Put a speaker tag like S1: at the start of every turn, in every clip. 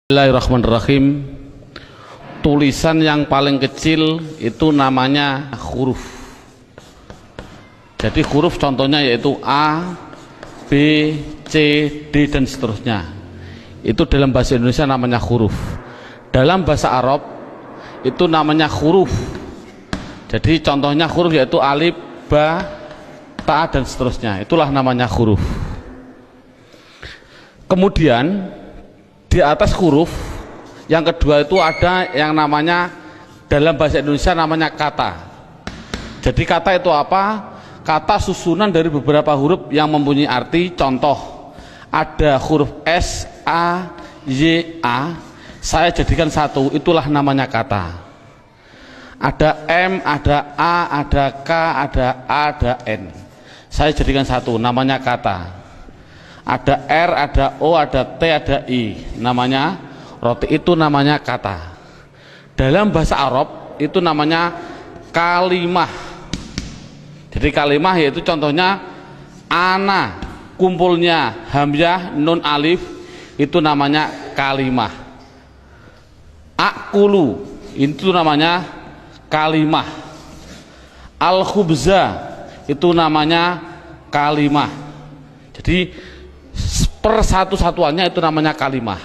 S1: Bismillahirrahmanirrahim. Tulisan yang paling kecil itu namanya huruf. Jadi huruf contohnya yaitu A, B, C, D dan seterusnya. Itu dalam bahasa Indonesia namanya huruf. Dalam bahasa Arab itu namanya huruf. Jadi contohnya huruf yaitu alif, ba, ta dan seterusnya. Itulah namanya huruf. Kemudian di atas huruf yang kedua itu ada yang namanya dalam bahasa Indonesia namanya kata. Jadi kata itu apa? Kata susunan dari beberapa huruf yang mempunyai arti. Contoh, ada huruf S, A, Y, A, saya jadikan satu, itulah namanya kata. Ada M, ada A, ada K, ada A, ada N, saya jadikan satu, namanya kata. Ada R, ada O, ada T, ada I, namanya roti, itu namanya kata. Dalam bahasa Arab itu namanya kalimah. Jadi kalimah yaitu contohnya ana, kumpulnya hamzah, nun, alif, itu namanya kalimah. Akulu, itu namanya kalimah. Al-khubza, itu namanya kalimah. Jadi persatu-satuannya itu namanya kalimah.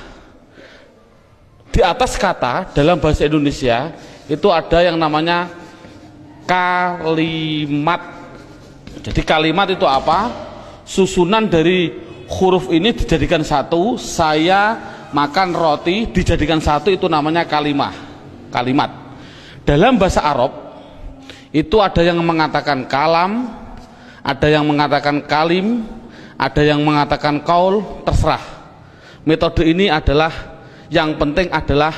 S1: Di atas kata dalam bahasa Indonesia itu ada yang namanya kalimat. Jadi kalimat itu apa? Susunan dari huruf ini dijadikan satu. Saya makan roti dijadikan satu, itu namanya kalimah. Kalimat. Dalam bahasa Arab itu ada yang mengatakan kalam, ada yang mengatakan kalim, ada yang mengatakan kaul, terserah. Metode ini adalah yang penting adalah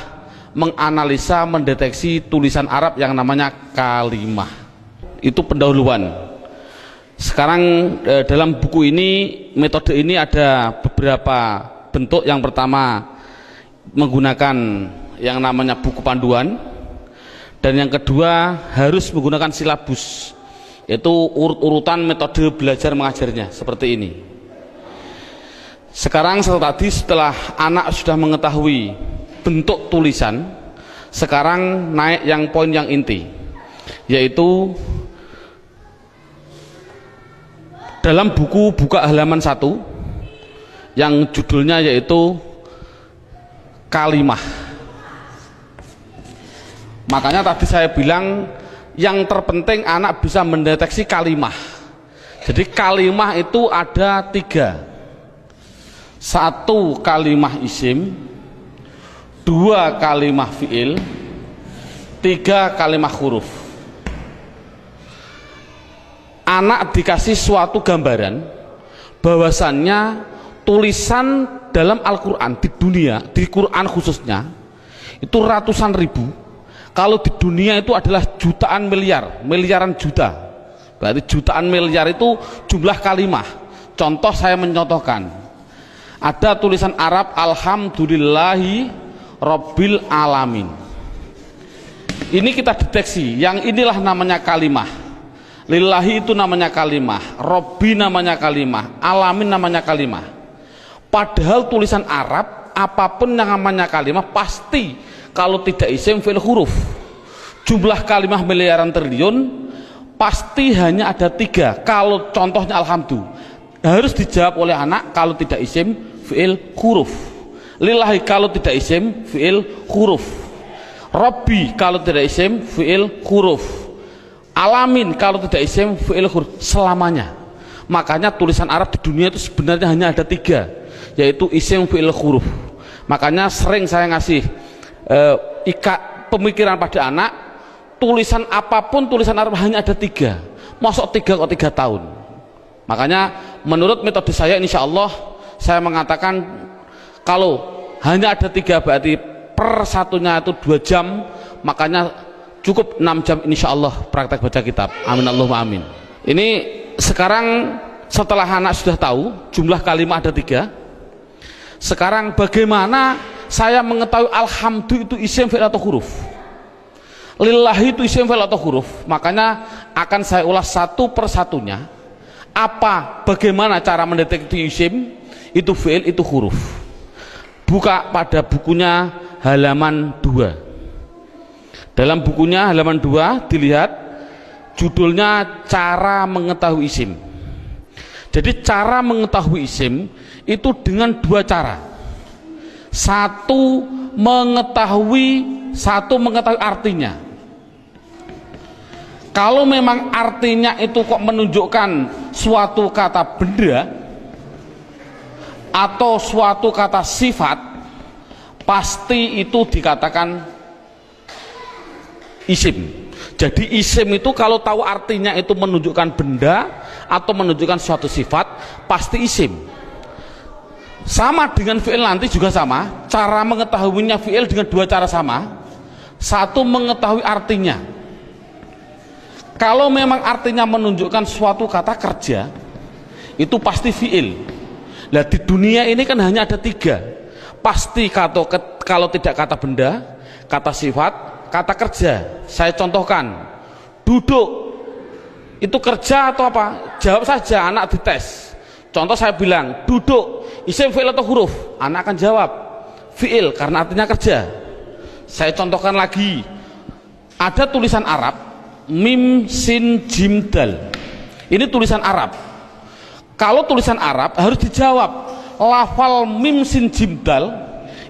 S1: menganalisa, mendeteksi tulisan Arab yang namanya kalimah. Itu pendahuluan. Sekarang dalam buku ini, metode ini ada beberapa bentuk. Yang pertama menggunakan yang namanya buku panduan, dan yang kedua harus menggunakan silabus, yaitu urut-urutan metode belajar mengajarnya seperti ini. Sekarang setelah anak sudah mengetahui bentuk tulisan, sekarang naik yang poin yang inti, yaitu dalam buku buka halaman 1 yang judulnya yaitu kalimah. Makanya tadi saya bilang yang terpenting anak bisa mendeteksi kalimah. Jadi kalimah itu ada 3. 1 kalimah isim, 2 kalimah fiil, 3 kalimah huruf. Anak dikasih suatu gambaran bahwasannya tulisan dalam Al-Quran di dunia, di Quran khususnya itu ratusan ribu. Kalau di dunia itu adalah jutaan miliar, miliaran juta. Berarti jutaan miliar itu jumlah kalimah. Contoh, saya mencontohkan. Ada tulisan Arab alhamdulillahi rabbil alamin. Ini kita deteksi, yang inilah namanya kalimah. Lillahi itu namanya kalimah, Rabbi namanya kalimah, alamin namanya kalimah. Padahal tulisan Arab apapun yang namanya kalimah pasti kalau tidak isim fi'il huruf. Jumlah kalimah miliaran triliun pasti hanya ada 3. Kalau contohnya alhamdulillah harus dijawab oleh anak kalau tidak isim fi'il huruf. Lillahi kalau tidak isim fi'il huruf. Rabbi kalau tidak isim fi'il huruf. Alamin kalau tidak isim fi'il huruf. Selamanya. Makanya tulisan Arab di dunia itu sebenarnya hanya ada 3, yaitu isim fi'il huruf. Makanya sering saya ngasih pemikiran pada anak, tulisan apapun tulisan Arab hanya ada 3. Masuk 3 kok 3 tahun. Makanya menurut metode saya, insya Allah saya mengatakan kalau hanya ada 3 berarti per satunya itu 2 jam, makanya cukup 6 jam insya Allah praktek baca kitab. Amin Allahumma amin. Ini sekarang setelah anak sudah tahu jumlah kalimat ada 3, sekarang bagaimana saya mengetahui alhamdulillah itu isim fi'il atau huruf, lillahi itu isim fi'il atau huruf. Makanya akan saya ulas satu persatunya. Bagaimana cara mendeteksi isim itu fi'il, itu huruf. Buka pada bukunya halaman 2. Dalam bukunya halaman 2 dilihat judulnya cara mengetahui isim. Jadi cara mengetahui isim itu dengan 2 cara. Satu mengetahui artinya. Kalau memang artinya itu kok menunjukkan suatu kata benda atau suatu kata sifat, pasti itu dikatakan isim. Jadi isim itu kalau tahu artinya itu menunjukkan benda atau menunjukkan suatu sifat, pasti isim. Sama dengan fi'il nanti juga sama. Cara mengetahuinya fi'il dengan 2 cara sama. Satu mengetahui artinya. Kalau memang artinya menunjukkan suatu kata kerja, itu pasti fi'il. Nah di dunia ini kan hanya ada 3. Pasti kalau tidak kata benda, kata sifat, kata kerja. Saya contohkan, duduk itu kerja atau apa? Jawab saja, anak dites. Contoh saya bilang duduk, isim, fi'il atau huruf? Anak akan jawab fi'il karena artinya kerja. Saya contohkan lagi, ada tulisan Arab mim sin jim dal. Ini tulisan Arab. Kalau tulisan Arab harus dijawab lafal mim sin jim dal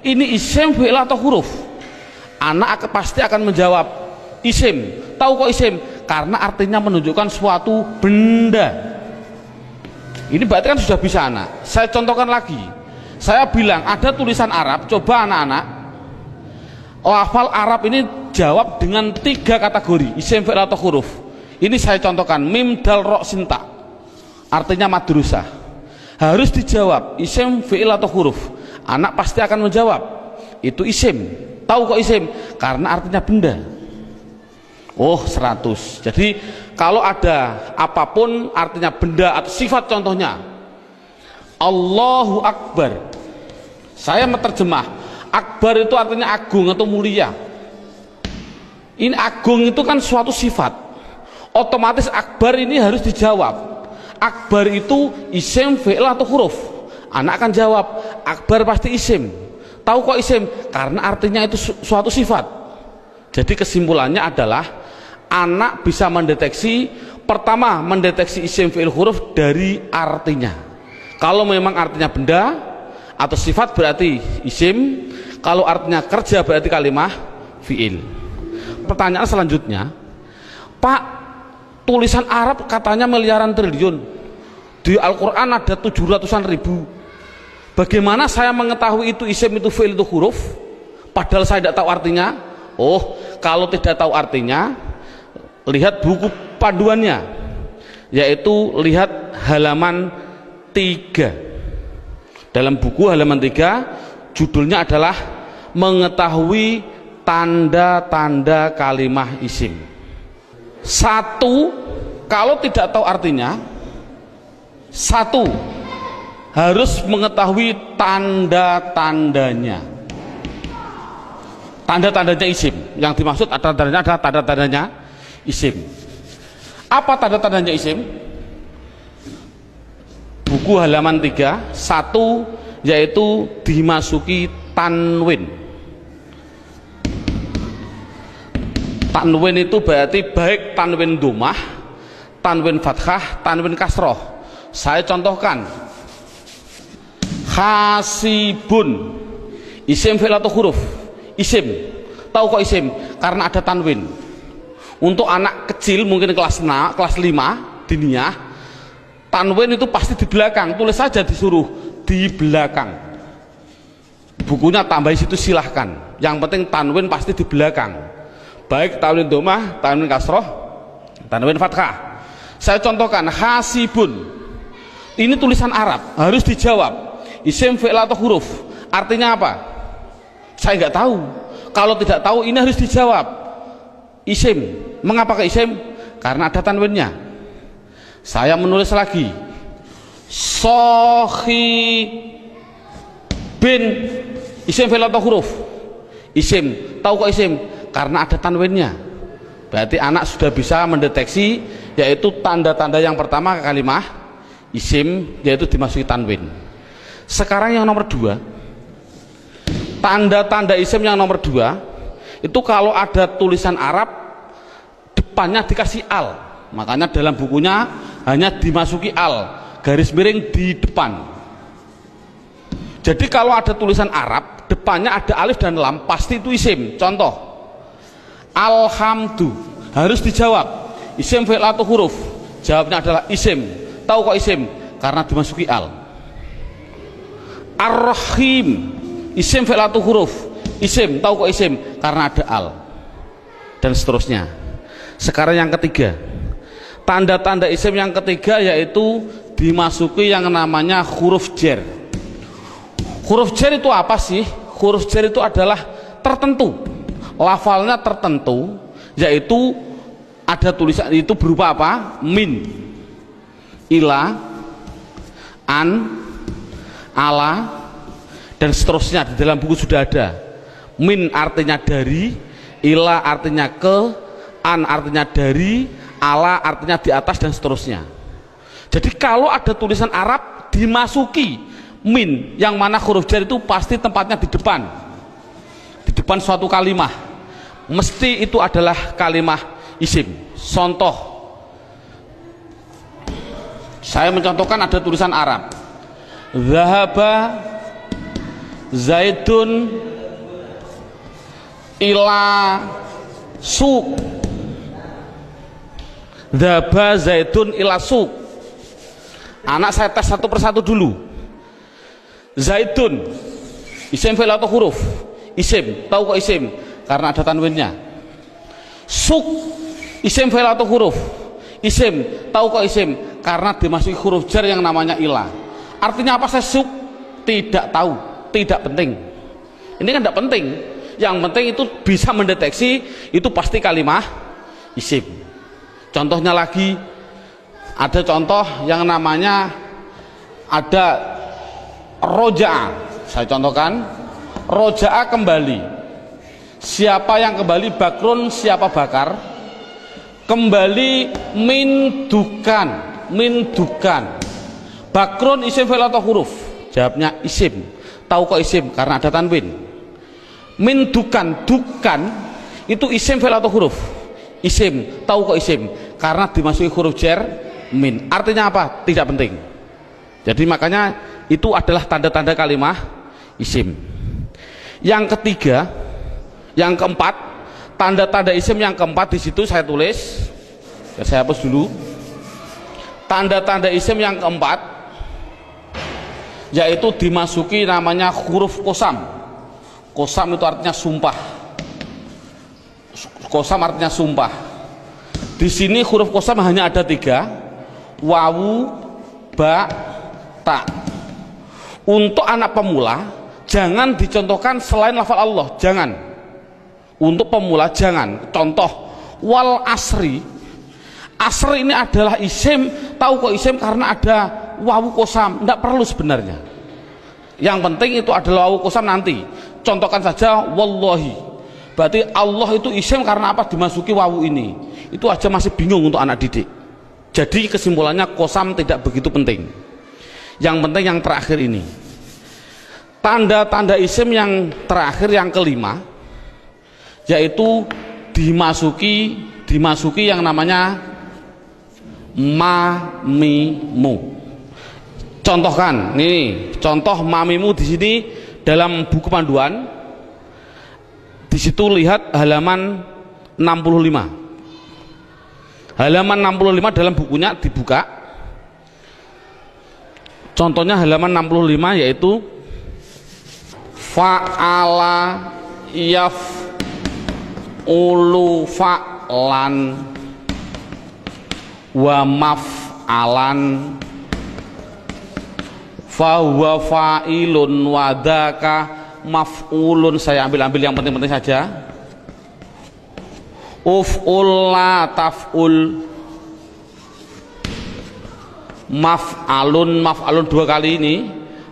S1: ini isim, fi'il atau huruf? Anak pasti akan menjawab isim. Tahu kok isim? Karena artinya menunjukkan suatu benda. Ini berarti kan sudah bisa anak. Saya contohkan lagi. Saya bilang ada tulisan Arab, coba anak-anak lafal Arab ini jawab dengan 3 kategori, isim, fi'il atau huruf. Ini saya contohkan, mim dal ro sinta, artinya madrasah. Harus dijawab isim, fi'il atau huruf. Anak pasti akan menjawab itu isim. Tahu kok isim? Karena artinya benda. Oh 100. Jadi kalau ada apapun artinya benda atau sifat, contohnya Allahu Akbar, saya menerjemah Akbar itu artinya agung atau mulia. Ini agung itu kan suatu sifat, otomatis Akbar ini harus dijawab. Akbar itu isim, fi'il atau huruf? Anak akan jawab Akbar pasti isim. Tahu kok isim? Karena artinya itu suatu sifat. Jadi kesimpulannya adalah anak bisa mendeteksi, pertama mendeteksi isim, fi'il, huruf dari artinya. Kalau memang artinya benda atau sifat berarti isim, kalau artinya kerja berarti kalimah fi'il. Pertanyaan selanjutnya, Pak, tulisan Arab katanya miliaran triliun, di Al-Quran ada 700-an ribu. Bagaimana saya mengetahui itu isim, itu fi'il, itu huruf, padahal saya tidak tahu artinya? Oh, kalau tidak tahu artinya, lihat buku panduannya, yaitu lihat halaman 3. Dalam buku halaman 3 judulnya adalah mengetahui tanda-tanda kalimah isim. 1, kalau tidak tahu artinya, 1 harus mengetahui tanda-tandanya. Tanda-tandanya isim. Yang dimaksud tanda-tandanya adalah tanda-tandanya isim. Apa tanda-tandanya isim? Buku halaman 3, 1 yaitu dimasuki tanwin. Tanwin itu berarti baik tanwin dhammah, tanwin fathah, tanwin kasroh. Saya contohkan, hasibun, isim, fi'il atau huruf? Isim. Tahu kok isim? Karena ada tanwin. Untuk anak kecil mungkin kelas 5 diniyah, tanwin itu pasti di belakang. Tulis saja, disuruh di belakang. Bukunya tambah situ silahkan. Yang penting tanwin pasti di belakang. Baik tanwin dhammah, tanwin kasroh, tanwin fathah. Saya contohkan, hasibun. Ini tulisan Arab, harus dijawab isim, fi'il atau huruf? Artinya apa? Saya nggak tahu. Kalau tidak tahu ini harus dijawab isim. Mengapa ke isim? Karena ada tanwinnya. Saya menulis lagi, sohi bin, isim, fi'il atau huruf? Isim. Tahu kok isim? Karena ada tanwinnya. Berarti anak sudah bisa mendeteksi, yaitu tanda-tanda yang pertama kalimah isim, yaitu dimasuki tanwin. Sekarang yang nomor 2, Tanda-tanda isim yang nomor 2 itu kalau ada tulisan Arab depannya dikasih al, makanya dalam bukunya hanya dimasuki al, garis miring di depan. Jadi kalau ada tulisan Arab depannya ada alif dan lam, pasti itu isim. Contoh, alhamdu, harus dijawab isim fi'il atau huruf, jawabnya adalah isim. Tahu kok isim? Karena dimasuki al. Ar-Rahim, isim fi'il atau huruf, isim. Tahu kok isim? Karena ada al. Dan seterusnya. Sekarang yang ketiga, tanda-tanda isim yang ketiga yaitu dimasuki yang namanya huruf jar. Huruf jar itu apa sih? Huruf jar itu adalah tertentu, lafalnya tertentu, yaitu ada tulisan itu berupa apa? Min, ila, an, ala, dan seterusnya. Di dalam buku sudah ada. Min artinya dari, ila artinya ke, an artinya dari, ala artinya di atas, dan seterusnya. Jadi kalau ada tulisan Arab dimasuki min, yang mana huruf jar itu pasti tempatnya di depan suatu kalimah, mesti itu adalah kalimah isim. Contoh, saya mencontohkan ada tulisan Arab, zahaba zaidun ila suq, zahaba zaidun ila suq. Anak saya tes satu persatu dulu. Zaidun, isim fi'il atau huruf? Isim. Tahu kok isim? Karena ada tanwinnya. Suq, isim fi'il atau huruf? Isim. Tahu kok isim? Karena dimasuki huruf jar yang namanya ila. Artinya apa saya suq? Tidak tahu, tidak penting. Ini kan tidak penting. Yang penting itu bisa mendeteksi itu pasti kalimah isim. Contohnya lagi, ada contoh yang namanya ada roja'a. Saya contohkan, roja'a kembali. Siapa yang kembali? Bakrun, siapa bakar? Kembali min dukan, min dukan. Bakrun isim fi'il atau huruf? Jawabnya isim. Tahu kok isim? Karena ada tanwin. Min dukan, dukan itu isim fi'il atau huruf? Isim. Tahu kok isim? Karena dimasuki huruf jar min. Artinya apa? Tidak penting. Jadi makanya itu adalah tanda-tanda kalimah isim. Yang ketiga, yang keempat, tanda-tanda isim yang keempat di situ saya tulis. Ya, saya hapus dulu. Tanda-tanda isim yang keempat yaitu dimasuki namanya huruf kosam. Kosam itu artinya sumpah. Kosam artinya sumpah. Di sini huruf kosam hanya ada 3, wawu, ba, ta. Untuk anak pemula jangan dicontohkan selain lafal Allah, jangan. Untuk pemula jangan. Contoh, wal asri. Asri ini adalah isim. Tahu kok isim? Karena ada wawu kosam. Tidak perlu sebenarnya. Yang penting itu adalah wawu kosam nanti. Contohkan saja wallahi. Berarti Allah itu isim karena apa? Dimasuki wawu ini. Itu aja masih bingung untuk anak didik. Jadi kesimpulannya kosam tidak begitu penting. Yang penting yang terakhir ini, tanda-tanda isim yang terakhir yang kelima, yaitu dimasuki yang namanya mamimu. Contohkan, nih contoh mamimu di sini dalam buku panduan. Di situ lihat halaman 65. Halaman 65 dalam bukunya dibuka. Contohnya halaman 65 yaitu fa'ala yaf'ulu fa'lan wa maf'alan fahuwa fa'ilun wadaka maf'ulun. Saya ambil yang penting-penting saja. Uf'ul la taf'ul, maf'alun 2 kali ini,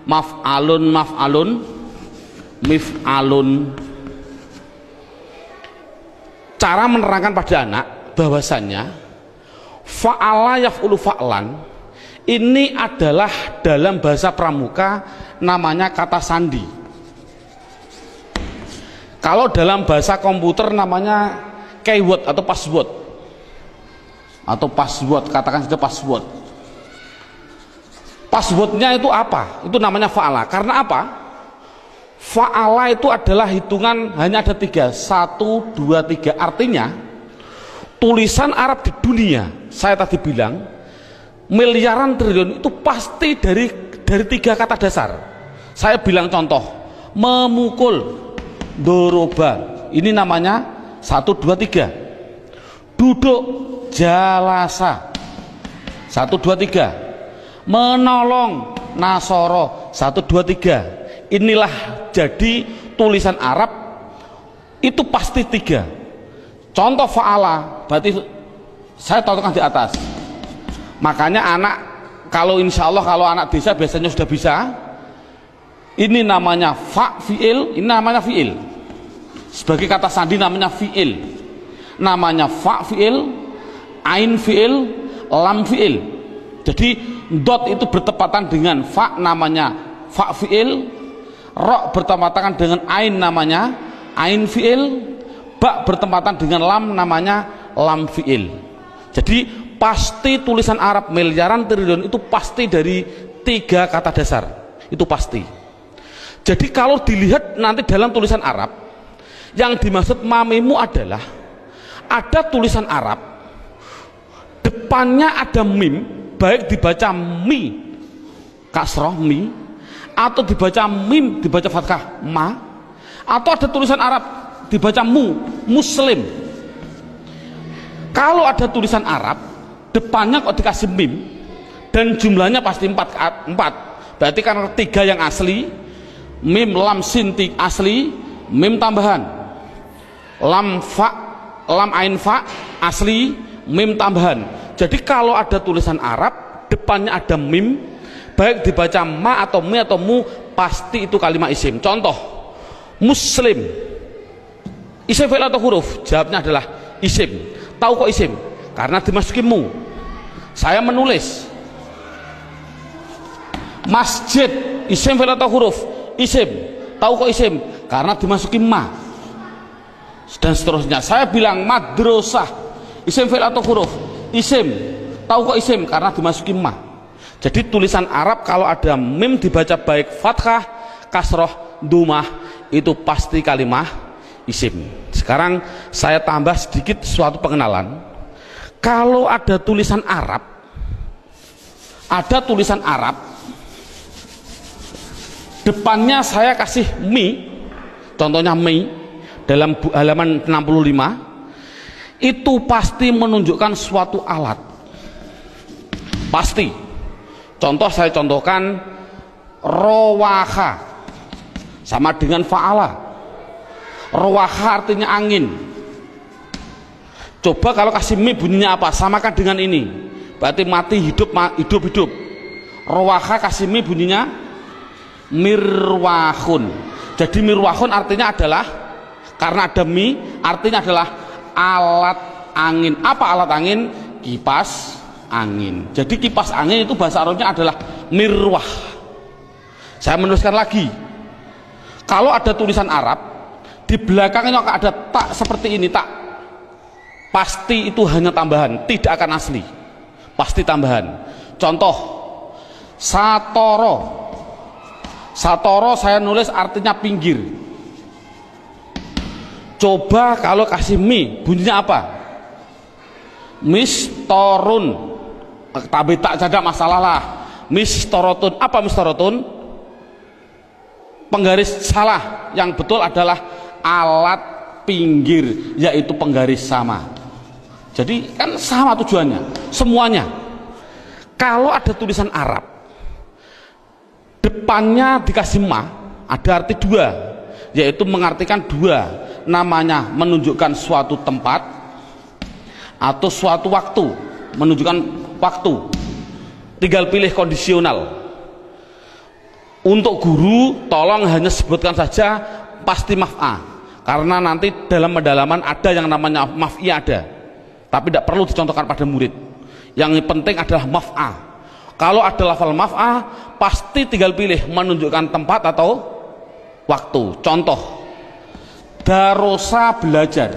S1: maf'alun mif'alun. Cara menerangkan pada anak bahwasannya fa'ala yaf'ulu fa'lan ini adalah dalam bahasa pramuka namanya kata sandi. Kalau dalam bahasa komputer namanya keyword atau password, katakan saja password. Passwordnya itu apa? Itu namanya fa'ala. Karena apa? Fa'ala itu adalah hitungan hanya ada 3, 1, 2, 3. Artinya tulisan Arab di dunia, saya tadi bilang miliaran triliun itu pasti dari 3 kata dasar. Saya bilang contoh, memukul, doroba, ini namanya 1, 2, 3. Duduk, jalasa, 1, 2, 3. Menolong, nasoro, 1, 2, 3. Inilah jadi tulisan Arab itu pasti 3. Contoh fa'ala, berarti saya contohkan di atas. Makanya anak, kalau insya Allah kalau anak desa biasanya sudah bisa. Ini namanya fa fi'il, ini namanya fi'il. Sebagai kata sandi namanya fi'il. Namanya fa fi'il, ain fi'il, lam fi'il. Jadi dot itu bertepatan dengan fa, namanya fa fi'il. Ro bertepatan dengan ain, namanya ain fi'il. Ba bertepatan dengan lam, namanya lam fi'il. Jadi pasti tulisan Arab miliaran triliun itu pasti dari 3 kata dasar. Itu pasti. Jadi kalau dilihat nanti dalam tulisan Arab, yang dimaksud mamimu adalah ada tulisan Arab, depannya ada mim, baik dibaca mi kasroh mi, atau dibaca mim dibaca fathah ma, atau ada tulisan Arab dibaca muslim. Kalau ada tulisan Arab depannya kok dikasih mim dan jumlahnya pasti 4, berarti karena 3 yang asli, mim lam sin asli, mim tambahan, lam ain fa asli, mim tambahan. Jadi kalau ada tulisan Arab depannya ada mim, baik dibaca ma atau mi atau mu, pasti itu kalimat isim. Contoh, muslim, isim fi'il atau huruf? Jawabnya adalah isim. Tahu kok isim? Karena dimasuki mu. Saya menulis masjid, isim fi'il atau huruf? Isim. Tahu kok isim? Karena dimasuki ma. Dan seterusnya. Saya bilang madrasah, isim fi'il atau huruf? Isim. Tahu kok isim? Karena dimasuki ma. Jadi tulisan Arab kalau ada mim dibaca baik fathah, kasroh, dumah, itu pasti kalimah isim. Sekarang saya tambah sedikit suatu pengenalan. Kalau ada tulisan Arab, depannya saya kasih mi, contohnya mi dalam halaman 65, itu pasti menunjukkan suatu alat, pasti. Contoh saya contohkan, rowaha sama dengan fa'ala. Rowaha artinya angin. Coba kalau kasih mi bunyinya apa? Samakan dengan ini, berarti mati hidup, hidup. Rowaha kasih mi bunyinya mirwahun. Jadi mirwahun artinya adalah, karena ada mi artinya adalah alat angin. Apa alat angin? Kipas angin. Jadi kipas angin itu bahasa Arabnya adalah mirwah. Saya menuliskan lagi, kalau ada tulisan Arab di belakangnya ada tak seperti ini, tak, pasti itu hanya tambahan, tidak akan asli, pasti tambahan. Contoh, satoro, saya nulis artinya pinggir. Coba kalau kasih mi bunyinya apa? Mistorun. Tapi tak ada masalah lah. Mistorotun. Apa mistorotun? Penggaris salah. Yang betul adalah alat pinggir, yaitu penggaris sama. Jadi kan sama tujuannya, semuanya. Kalau ada tulisan Arab depannya dikasih ma, ada arti 2, yaitu mengartikan 2, namanya menunjukkan suatu tempat atau suatu waktu, menunjukkan waktu. Tinggal pilih kondisional. Untuk guru tolong hanya sebutkan saja pasti maf'a, karena nanti dalam pendalaman ada yang namanya maf'i ada, tapi tidak perlu dicontohkan pada murid. Yang penting adalah maf'a. Kalau ada lafal maf'a, pasti tinggal pilih menunjukkan tempat atau waktu. Contoh, Darosa belajar.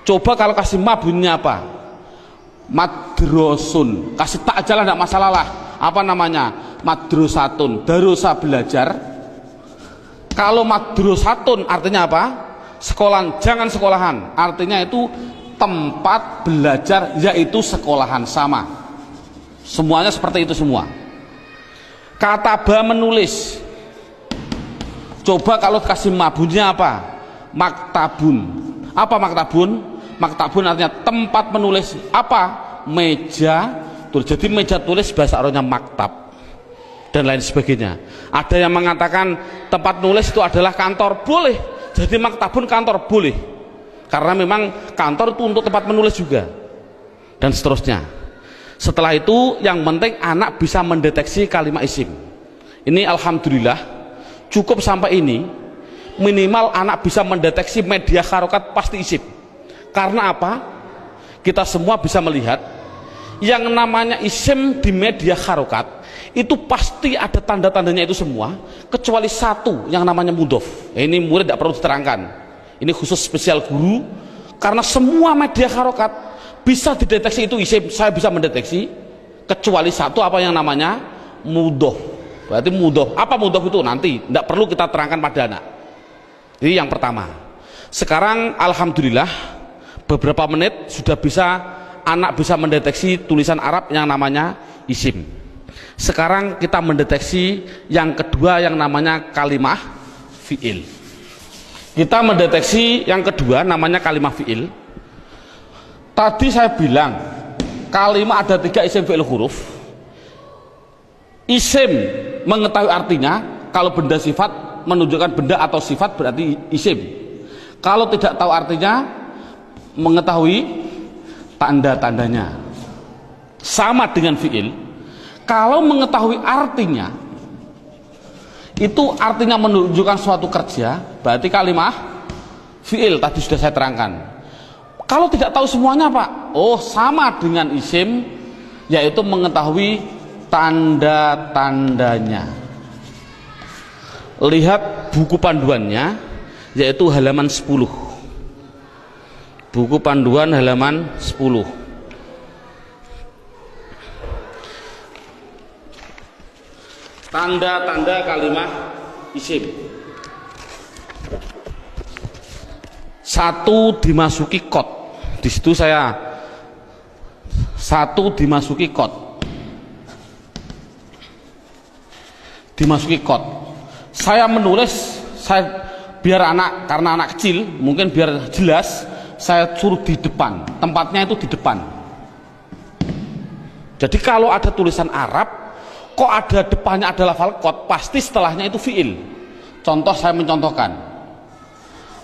S1: Coba kalau kasih ma bunyinya apa? Madrosun. Kasih tak aja lah, tidak masalah lah. Apa namanya? Madrosatun. Darosa belajar. Kalau madrosatun artinya apa? Sekolahan, jangan sekolahan. Artinya itu tempat belajar, yaitu sekolahan, sama. Semuanya seperti itu semua. Kataba menulis. Coba kalau kasih ma bunyinya apa? Maktabun. Apa maktabun? Maktabun artinya tempat menulis. Apa? Meja tulis. Jadi meja tulis bahasa Arabnya maktab dan lain sebagainya. Ada yang mengatakan tempat nulis itu adalah kantor, boleh. Jadi maktabun kantor, boleh, karena memang kantor itu untuk tempat menulis juga, dan seterusnya. Setelah itu yang penting anak bisa mendeteksi kalimat isim. Ini alhamdulillah cukup sampai ini. Minimal anak bisa mendeteksi media harokat pasti isim. Karena apa? Kita semua bisa melihat yang namanya isim di media harokat itu pasti ada tanda-tandanya itu semua, kecuali satu yang namanya mudhof. Ini murid tidak perlu diterangkan, ini khusus spesial guru, karena semua media harokat bisa dideteksi itu isim. Saya bisa mendeteksi kecuali satu, apa yang namanya mudhof. Berarti mudhof, apa mudhof itu nanti tidak perlu kita terangkan pada anak. Ini yang pertama. Sekarang alhamdulillah beberapa menit sudah bisa anak bisa mendeteksi tulisan Arab yang namanya isim. Sekarang kita mendeteksi yang kedua yang namanya kalimah fi'il. Kita mendeteksi yang kedua namanya kalimah fi'il. Tadi saya bilang kalimah ada 3 isim fi'il huruf. Isim mengetahui artinya, kalau benda sifat menunjukkan benda atau sifat berarti isim. Kalau tidak tahu artinya, mengetahui tanda-tandanya. Sama dengan fi'il. Kalau mengetahui artinya, itu artinya menunjukkan suatu kerja, berarti kalimah fi'il. Tadi sudah saya terangkan. Kalau tidak tahu semuanya Pak, oh sama dengan isim, yaitu mengetahui tanda-tandanya. Lihat buku panduannya, yaitu halaman 10. Buku panduan halaman 10. Tanda-tanda kalimat isim. 1 dimasuki kot. Di situ saya 1 dimasuki kot. Dimasuki kot. Saya menulis, biar anak, karena anak kecil mungkin biar jelas, saya suruh di depan, tempatnya itu di depan. Jadi kalau ada tulisan Arab kok ada depannya ada lafal kot, pasti setelahnya itu fi'il. Contoh, saya mencontohkan,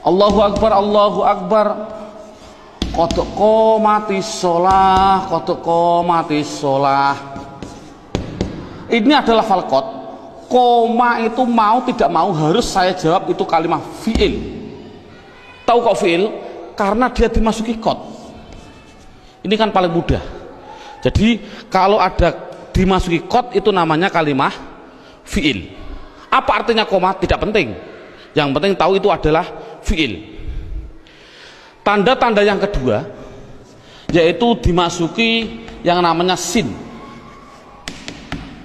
S1: Allahu Akbar, Allahu Akbar, qad qomatis sholah, qad qomatis sholah. Ini adalah lafal kot. Koma itu mau tidak mau harus saya jawab itu kalimat fi'il. Tahu kok fi'il? Karena dia dimasuki kot. Ini kan paling mudah. Jadi kalau ada dimasuki kot itu namanya kalimat fi'il. Apa artinya koma? Tidak penting. Yang penting tahu itu adalah fi'il. Tanda-tanda yang kedua yaitu dimasuki yang namanya sin.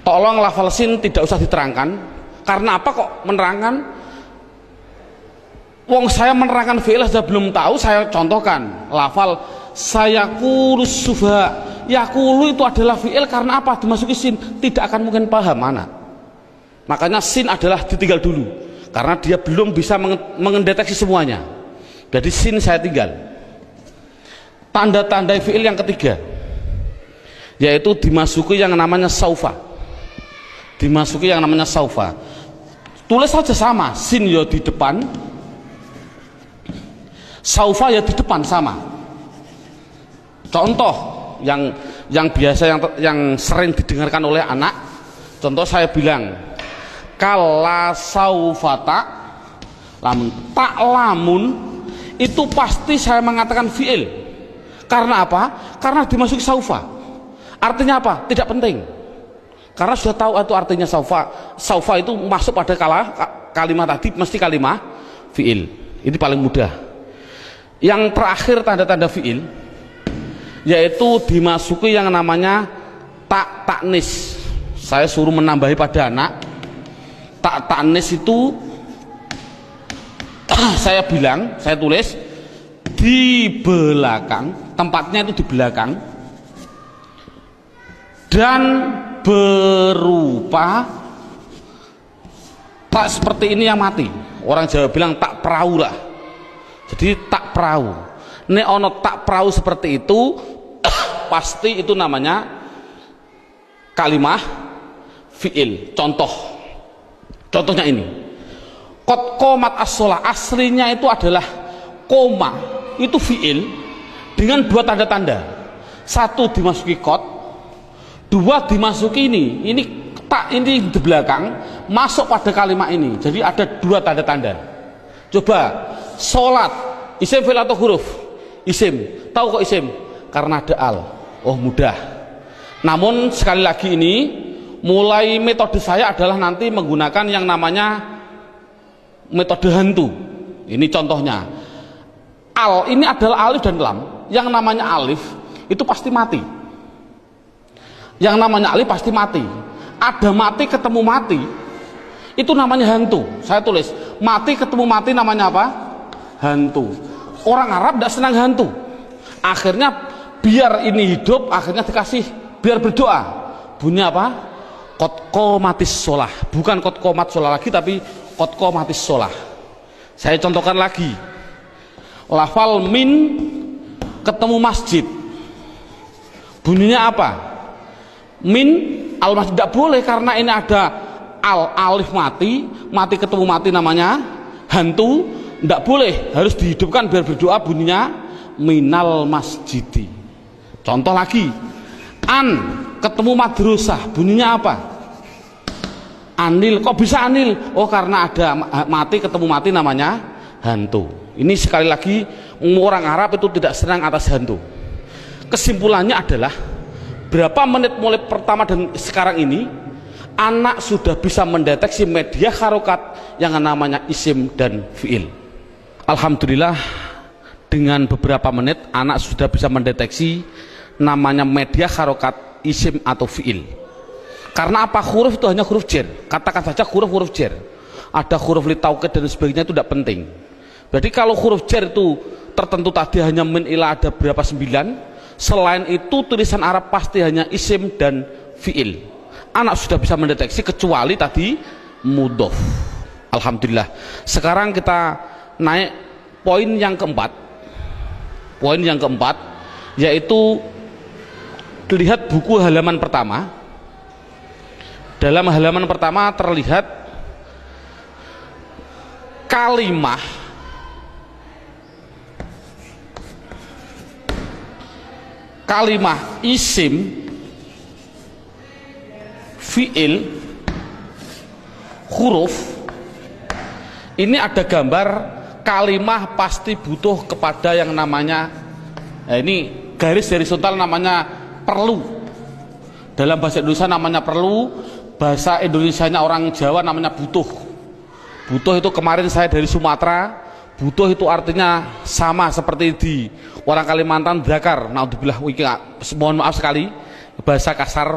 S1: Tolong lafal sin tidak usah diterangkan. Karena apa kok menerangkan? Wong saya menerangkan fi'il saja belum tahu, saya contohkan lafal sayaqulu sufa. Yaqulu itu adalah fi'il, karena apa? Dimasuki sin, tidak akan mungkin paham anak. Makanya sin adalah ditinggal dulu, karena dia belum bisa mendeteksi semuanya. Jadi sin saya tinggal. Tanda-tanda fi'il yang ketiga yaitu dimasuki yang namanya saufa. Dimasuki yang namanya saufa. Tulis saja sama, sin ya di depan, saufa ya di depan, sama. Contoh yang biasa yang sering didengarkan oleh anak, contoh saya bilang kala saufata lamun, tak lamun itu pasti saya mengatakan fi'il. Karena apa? Karena dimasuki saufa. Artinya apa? Tidak penting, karena sudah tahu itu artinya saufa. Saufa itu masuk pada kalimat tadi mesti kalimat fi'il. Ini paling mudah. Yang terakhir tanda-tanda fiil yaitu dimasuki yang namanya taknis. Saya suruh menambahi pada anak. Taknis itu saya bilang, saya tulis di belakang, tempatnya itu di belakang, dan berupa tak seperti ini yang mati. Orang Jawa bilang tak perahu lah. Jadi tak perahu. Nek ono tak perahu seperti itu pasti itu namanya kalimah fiil. Contohnya ini. Qad qomat as-shalah, aslinya itu adalah koma, itu fiil dengan dua tanda-tanda. Satu dimasuki qad, dua dimasuki ini tak, ini di belakang masuk pada kalimat ini. Jadi ada dua tanda-tanda. Coba sholat, isim fi'il atau huruf? Isim. Tahu kok isim? Karena ada al. Oh mudah. Namun sekali lagi ini mulai metode saya adalah nanti menggunakan yang namanya metode hantu. Ini contohnya. Al ini adalah alif dan lam. Yang namanya alif itu pasti mati. Yang namanya alif pasti mati. Ada mati ketemu mati, itu namanya hantu. Saya tulis mati ketemu mati namanya apa? Hantu. Orang Arab tidak senang hantu. Akhirnya biar ini hidup, akhirnya dikasih biar berdoa. Bunyi apa? Qad qomatis shalah. Bukan qad qomat shalah lagi, tapi qad qomatis shalah. Saya contohkan lagi. Lafal min ketemu masjid. Bunyinya apa? Min al masjid tidak boleh karena ini ada alif mati, mati ketemu mati namanya hantu, tidak boleh, harus dihidupkan biar berdoa, bunyinya minal masjidi. Contoh lagi, an ketemu madrasah, bunyinya apa? Anil. Kok bisa anil? Oh karena ada mati ketemu mati namanya hantu. Ini sekali lagi orang Arab itu tidak senang atas hantu. Kesimpulannya adalah berapa menit mulai pertama dan sekarang ini anak sudah bisa mendeteksi media harokat yang namanya isim dan fiil. Alhamdulillah dengan beberapa menit anak sudah bisa mendeteksi namanya media harokat isim atau fiil. Karena apa? Huruf itu hanya huruf jar. Katakan saja huruf jar. Ada huruf li taukid dan sebagainya, itu tidak penting. Berarti kalau huruf jar itu tertentu tadi hanya min ila ada berapa 9. Selain itu tulisan Arab pasti hanya isim dan fiil. Anak sudah bisa mendeteksi kecuali tadi mudhof. Alhamdulillah. Sekarang kita naik poin yang keempat. Poin yang keempat yaitu lihat buku halaman pertama. Dalam halaman pertama terlihat kalimah isim, fiil, huruf. Ini ada gambar kalimah pasti butuh kepada yang namanya, ini garis horizontal namanya perlu. Dalam bahasa Indonesia namanya perlu, bahasa Indonesianya orang Jawa namanya butuh. Butuh itu kemarin saya dari Sumatera, butuh itu artinya sama seperti di orang Kalimantan zakar. Naudzubillah, mohon maaf sekali bahasa kasar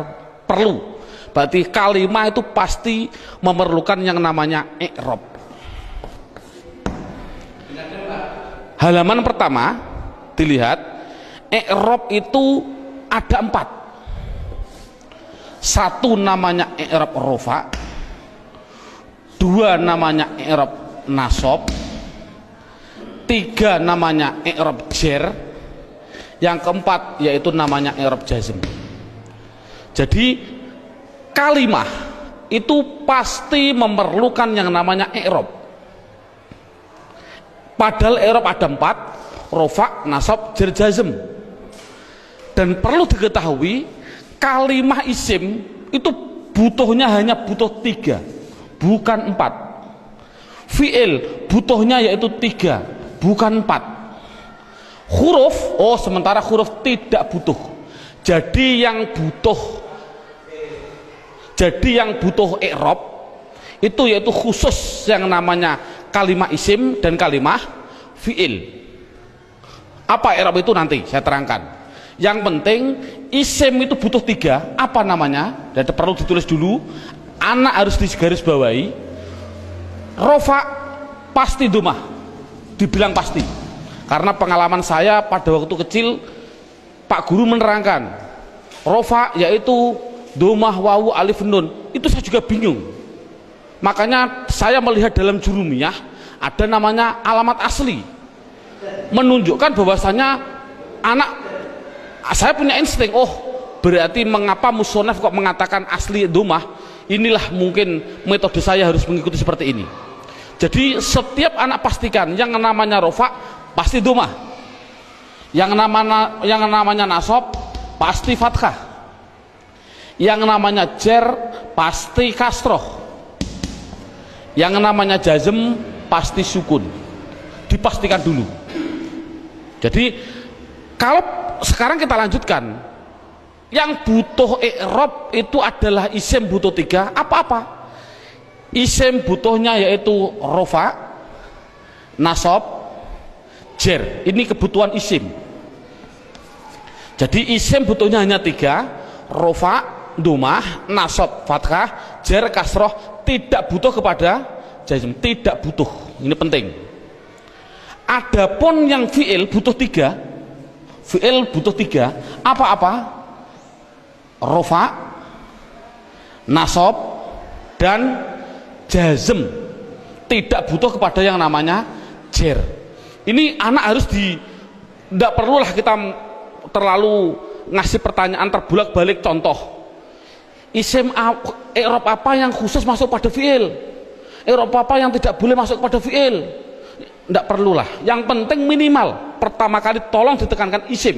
S1: perlu. Berarti kalimah itu pasti memerlukan yang namanya i'rab. Halaman pertama dilihat, i'rab itu ada 4. Satu namanya i'rab rofa, 2 namanya i'rab nasab, 3 namanya i'rab jar, yang keempat yaitu namanya i'rab jazm. Jadi kalimah itu pasti memerlukan yang namanya i'rab. Padahal i'rab ada 4, rofa, nasab, jar, jazm. Dan perlu diketahui kalimah isim itu butuhnya hanya butuh 3, bukan 4. Fi'il butuhnya yaitu 3, bukan 4. Huruf, sementara huruf tidak butuh. Jadi yang butuh i'rab itu yaitu khusus yang namanya kalimah isim dan kalimah fi'il. Apa i'rab itu nanti saya terangkan. Yang penting isim itu butuh 3. Apa namanya? Dan perlu ditulis dulu. Anak harus digarisbawahi. Rofa pasti domah, dibilang pasti. Karena pengalaman saya pada waktu kecil, Pak Guru menerangkan rofa yaitu domah, wawu, alif, nun. Itu saya juga bingung. Makanya saya melihat dalam jurumiyah ada namanya alamat asli, menunjukkan bahwasanya anak, saya punya insting, oh berarti mengapa musonaf kok mengatakan asli domah, inilah mungkin metode saya harus mengikuti seperti ini. Jadi setiap anak pastikan yang namanya rofa pasti domah, yang namanya nasab pasti fathah, yang namanya jer pasti kasroh, yang namanya jazm pasti sukun. Dipastikan dulu. Jadi kalau sekarang kita lanjutkan, yang butuh i'rab itu adalah isim butuh 3. Apa-apa? Isim butuhnya yaitu rofa, nasab, jer. Ini kebutuhan isim. Jadi isim butuhnya hanya 3: rofa, domah, nasab, fathah, jer, kasroh. Tidak butuh kepada jazm, tidak butuh. Ini penting. Adapun yang fi'il butuh 3. Fi'il butuh 3. Apa-apa? Rofa, nasab, dan jazm. Tidak butuh kepada yang namanya jer. Ini anak harus tidak perlulah kita terlalu ngasih pertanyaan terbulak-balik. Contoh, isim i'rab apa yang khusus masuk pada fi'il, i'rab apa yang tidak boleh masuk pada fi'il, tidak perlulah. Yang penting minimal pertama kali tolong ditekankan isim.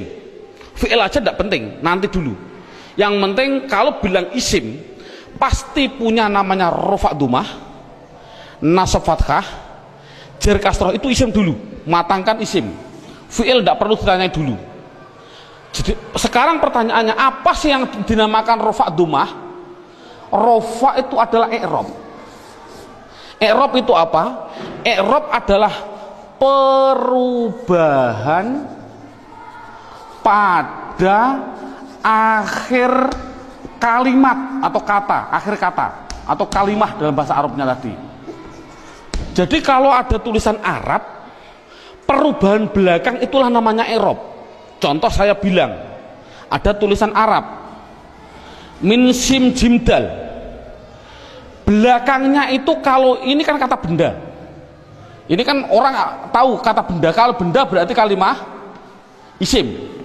S1: Fi'il aja tidak penting, nanti dulu. Yang penting kalau bilang isim pasti punya namanya rofa domah, nasab fathah, jer kasroh. Itu isim dulu, matangkan isim. Fi'il tidak perlu ditanyai dulu. Jadi sekarang pertanyaannya, apa sih yang dinamakan rofa domah? Rofa itu adalah i'rab. I'rab itu apa? I'rab adalah perubahan pada akhir kalimat atau kata, akhir kata atau kalimah dalam bahasa Arabnya tadi. Jadi kalau ada tulisan Arab, perubahan belakang itulah namanya i'rab. Contoh saya bilang, ada tulisan Arab min sim jim dal, belakangnya itu, kalau ini kan kata benda, ini kan orang tahu kata benda. Kalau benda berarti kalimah isim.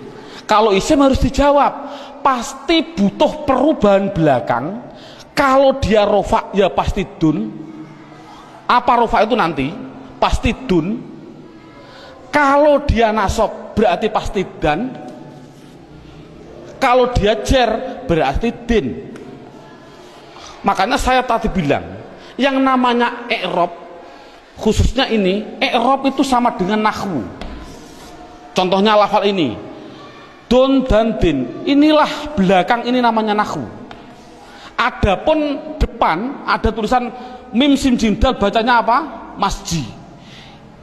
S1: Kalau isim harus dijawab, pasti butuh perubahan belakang. Kalau dia rofa ya pasti dun. Apa rofa itu nanti? Pasti dun. Kalau dia nasab berarti pasti dan. Kalau dia jer berarti din. Makanya saya tadi bilang, yang namanya i'rab, khususnya ini, i'rab itu sama dengan nahwu. Contohnya lafal ini, dun dan din, inilah belakang, ini namanya nahwu. Adapun depan ada tulisan mim sim jim dal, bacanya apa? Masjid.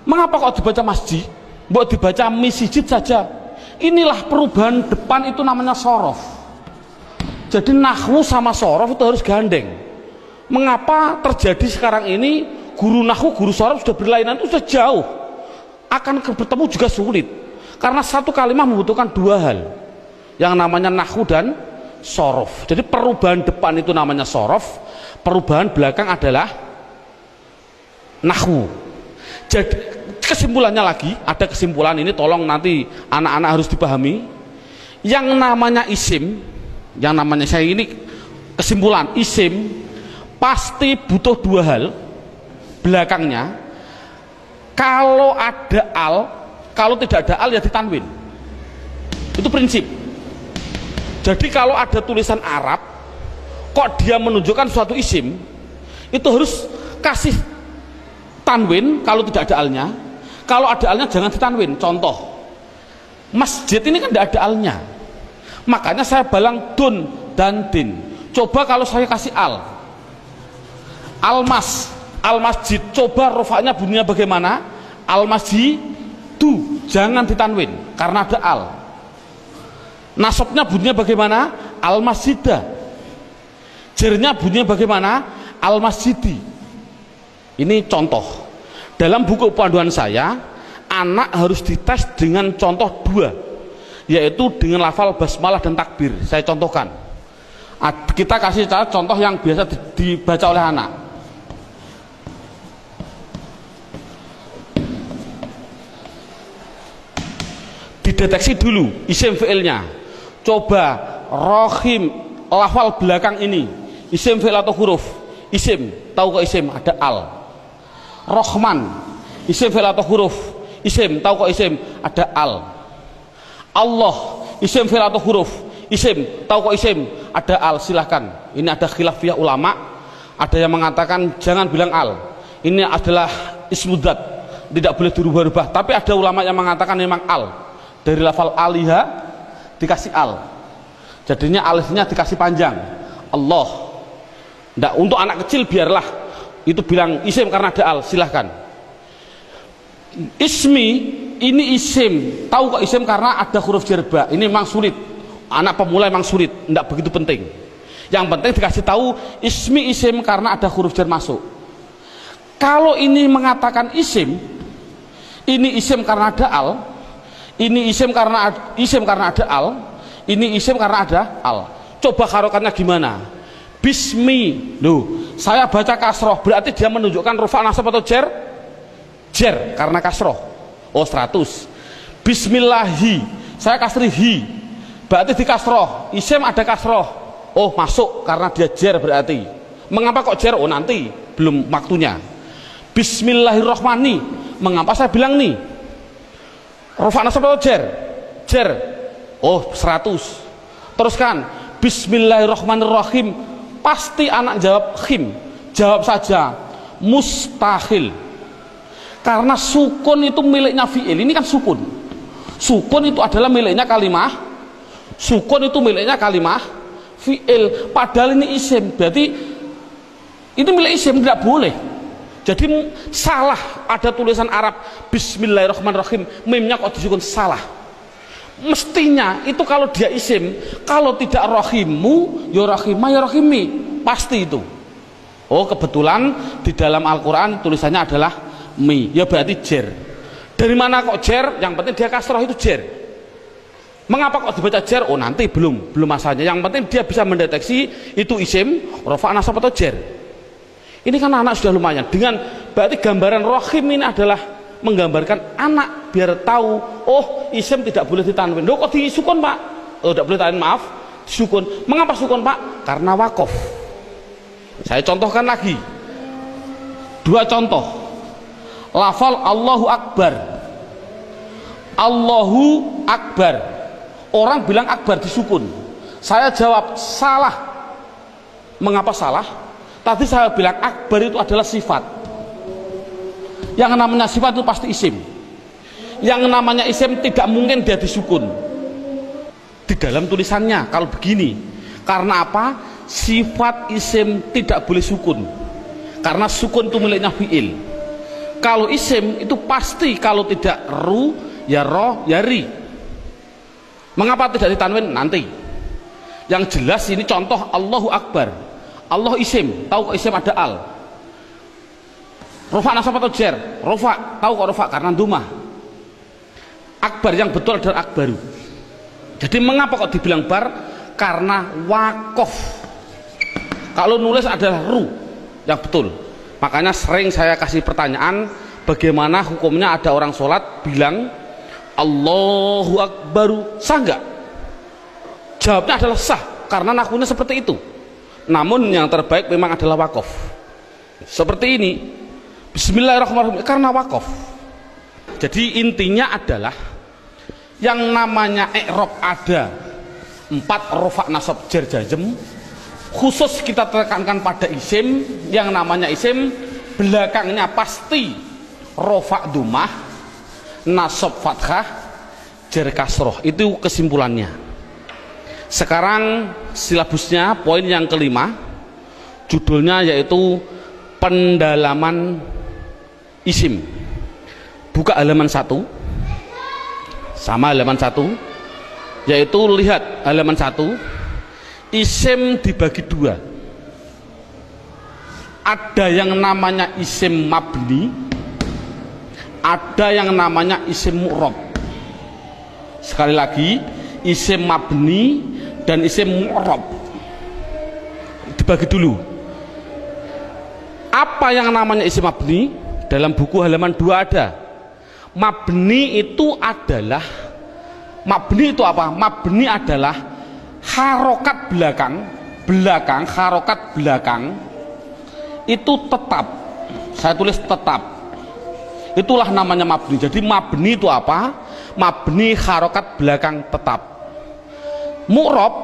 S1: Mengapa kok dibaca masjid? Mbok dibaca misjid saja. Inilah perubahan depan, itu namanya sorof. Jadi nahwu sama sorof itu harus gandeng. Mengapa terjadi sekarang ini guru nahwu, guru sorof sudah berlainan, itu sudah jauh, akan bertemu juga sulit. Karena satu kalimat membutuhkan 2 hal, yang namanya nahwu dan sorof. Jadi perubahan depan itu namanya sorof, perubahan belakang adalah nahwu. Jadi kesimpulannya lagi, ada kesimpulan ini, tolong nanti anak-anak harus dipahami. Yang namanya isim, yang namanya, saya ini kesimpulan, isim pasti butuh 2 hal belakangnya. Kalau ada al, kalau tidak ada al ya ditanwin. Itu prinsip. Jadi kalau ada tulisan Arab kok dia menunjukkan suatu isim, itu harus kasih tanwin kalau tidak ada alnya. Kalau ada alnya jangan ditanwin. Contoh, masjid ini kan tidak ada alnya, makanya saya balang dun dan din. Coba kalau saya kasih al, almas, Al-masjid, coba rofaknya bunyinya bagaimana? Al-masjidu, jangan ditanwin karena ada al. Nasabnya bunyinya bagaimana? Al-masjidah. Jernya bunyinya bagaimana? Al-masjidi. Ini contoh. Dalam buku panduan saya, anak harus dites dengan contoh dua, yaitu dengan lafal basmalah dan takbir. Saya contohkan. Kita kasih contoh yang biasa dibaca oleh anak. Dideteksi dulu isim fi'ilnya. Coba rohim, lafal belakang ini isim fi'il atau huruf? Isim, tahu kok isim? Ada al. Rohman, isim fi'il atau huruf? Isim, tahu kok isim? Ada al. Allah, isim fi'il atau huruf? Isim, tahu kok isim? Ada al. Silahkan. Ini ada khilafiyah ulama. Ada yang mengatakan jangan bilang al. Ini adalah ismudzat, tidak boleh dirubah-rubah. Tapi ada ulama yang mengatakan memang al. Dari lafal aliha dikasih al, jadinya alifnya dikasih panjang. Allah. Nggak, untuk anak kecil biarlah itu bilang isim karena ada al, silahkan. Ismi, ini isim, tahu kok isim karena ada huruf jerba. Ini memang sulit, anak pemula memang sulit, nggak begitu penting. Yang penting dikasih tahu ismi isim karena ada huruf jar masuk. Kalau ini mengatakan isim, ini isim karena ada al, ini isim karena ada al, ini isim karena ada al. Coba harokannya gimana? Bismi, loh, saya baca kasroh, berarti dia menunjukkan rufa nasab atau jer? Jer, karena kasroh. Oh 100. Bismillahi, saya kasri hi, berarti di kasroh. Isim ada kasroh. Oh masuk karena dia jer berarti. Mengapa kok jer? Oh nanti, belum waktunya. Bismillahirrohmani, mengapa saya bilang nih? Rufa nasab atau jer? Jer. Oh 100. Teruskan Bismillahirrahmanirrahim, pasti anak jawab khim. Jawab saja mustahil, karena sukun itu miliknya fi'il. Ini kan sukun. Sukun itu adalah miliknya kalimah. Sukun itu miliknya kalimah fi'il. Padahal ini isim, berarti ini milik isim, tidak boleh. Jadi salah, ada tulisan Arab Bismillahirrahmanirrahim, mimnya kok disukun, salah. Mestinya itu kalau dia isim, kalau tidak rohimu ya rohimah ya rohimi, pasti itu. Oh kebetulan di dalam Al-Quran tulisannya adalah mi, ya berarti jer. Dari mana kok jer? Yang penting dia kasroh, itu jer. Mengapa kok dibaca jer? Oh nanti belum masanya. Yang penting dia bisa mendeteksi itu isim, rofa nasab atau jer. Ini kan anak sudah lumayan. Dengan berarti gambaran rohim ini adalah menggambarkan anak biar tahu, oh isim tidak boleh ditanwin. Loh kok disukun pak? Oh tidak boleh ditanwin, maaf, sukun. Mengapa sukun pak? Karena wakof. Saya contohkan lagi dua contoh. Lafal Allahu Akbar. Allahu Akbar, orang bilang akbar disukun. Saya jawab salah. Mengapa salah? Tadi saya bilang akbar itu adalah sifat. Yang namanya sifat itu pasti isim. Yang namanya isim tidak mungkin dia disukun di dalam tulisannya kalau begini. Karena apa? Sifat isim tidak boleh sukun, karena sukun itu miliknya fi'il. Kalau isim itu pasti kalau tidak ru ya ro ya ri. Mengapa tidak ditanwin? Nanti. Yang jelas ini contoh Allahu Akbar. Allah isim, tahu kok isim ada al. Rofa nasab atau jer? Rofa, tahu kok rofa? Karena dumah. Akbar yang betul adalah akbaru. Jadi mengapa kok dibilang bar? Karena wakof. Kalau nulis adalah ru yang betul. Makanya sering saya kasih pertanyaan, bagaimana hukumnya ada orang sholat bilang Allahu Akbaru, sah nggak? Jawabnya adalah sah, karena nakunya seperti itu. Namun yang terbaik memang adalah wakof. Seperti ini, Bismillahirrahmanirrahim, karena wakof. Jadi intinya adalah yang namanya i'rab ada 4 rofa nasab jar jazm. Khusus kita tekankan pada isim. Yang namanya isim belakangnya pasti rofa dumah, nasab fathah, jar kasroh. Itu kesimpulannya. Sekarang silabusnya poin yang kelima, judulnya yaitu pendalaman isim. Buka halaman 1, sama halaman 1, yaitu lihat halaman 1, isim dibagi 2. Ada yang namanya isim mabni, ada yang namanya isim mu'rab. Sekali lagi, isim mabni dan isim mu'rab dibagi dulu. Apa yang namanya isim mabni? Dalam buku halaman 2 ada. Mabni itu adalah, mabni itu apa? Mabni adalah harokat belakang, harokat belakang itu tetap. Saya tulis tetap. Itulah namanya mabni. Jadi mabni itu apa? Mabni harokat belakang tetap. Mu'rab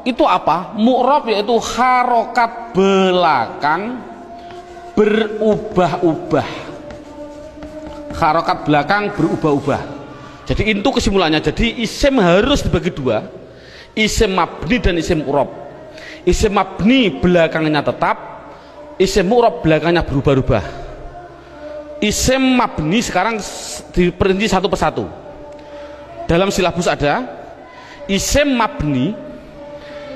S1: itu apa? Mu'rab yaitu harokat belakang berubah-ubah. Harokat belakang berubah-ubah. Jadi itu kesimpulannya. Jadi isim harus dibagi 2, isim mabni dan isim mu'rab. Isim mabni belakangnya tetap, isim mu'rab belakangnya berubah-ubah. Isim mabni sekarang diperinci satu persatu. Dalam silabus ada isim mabni,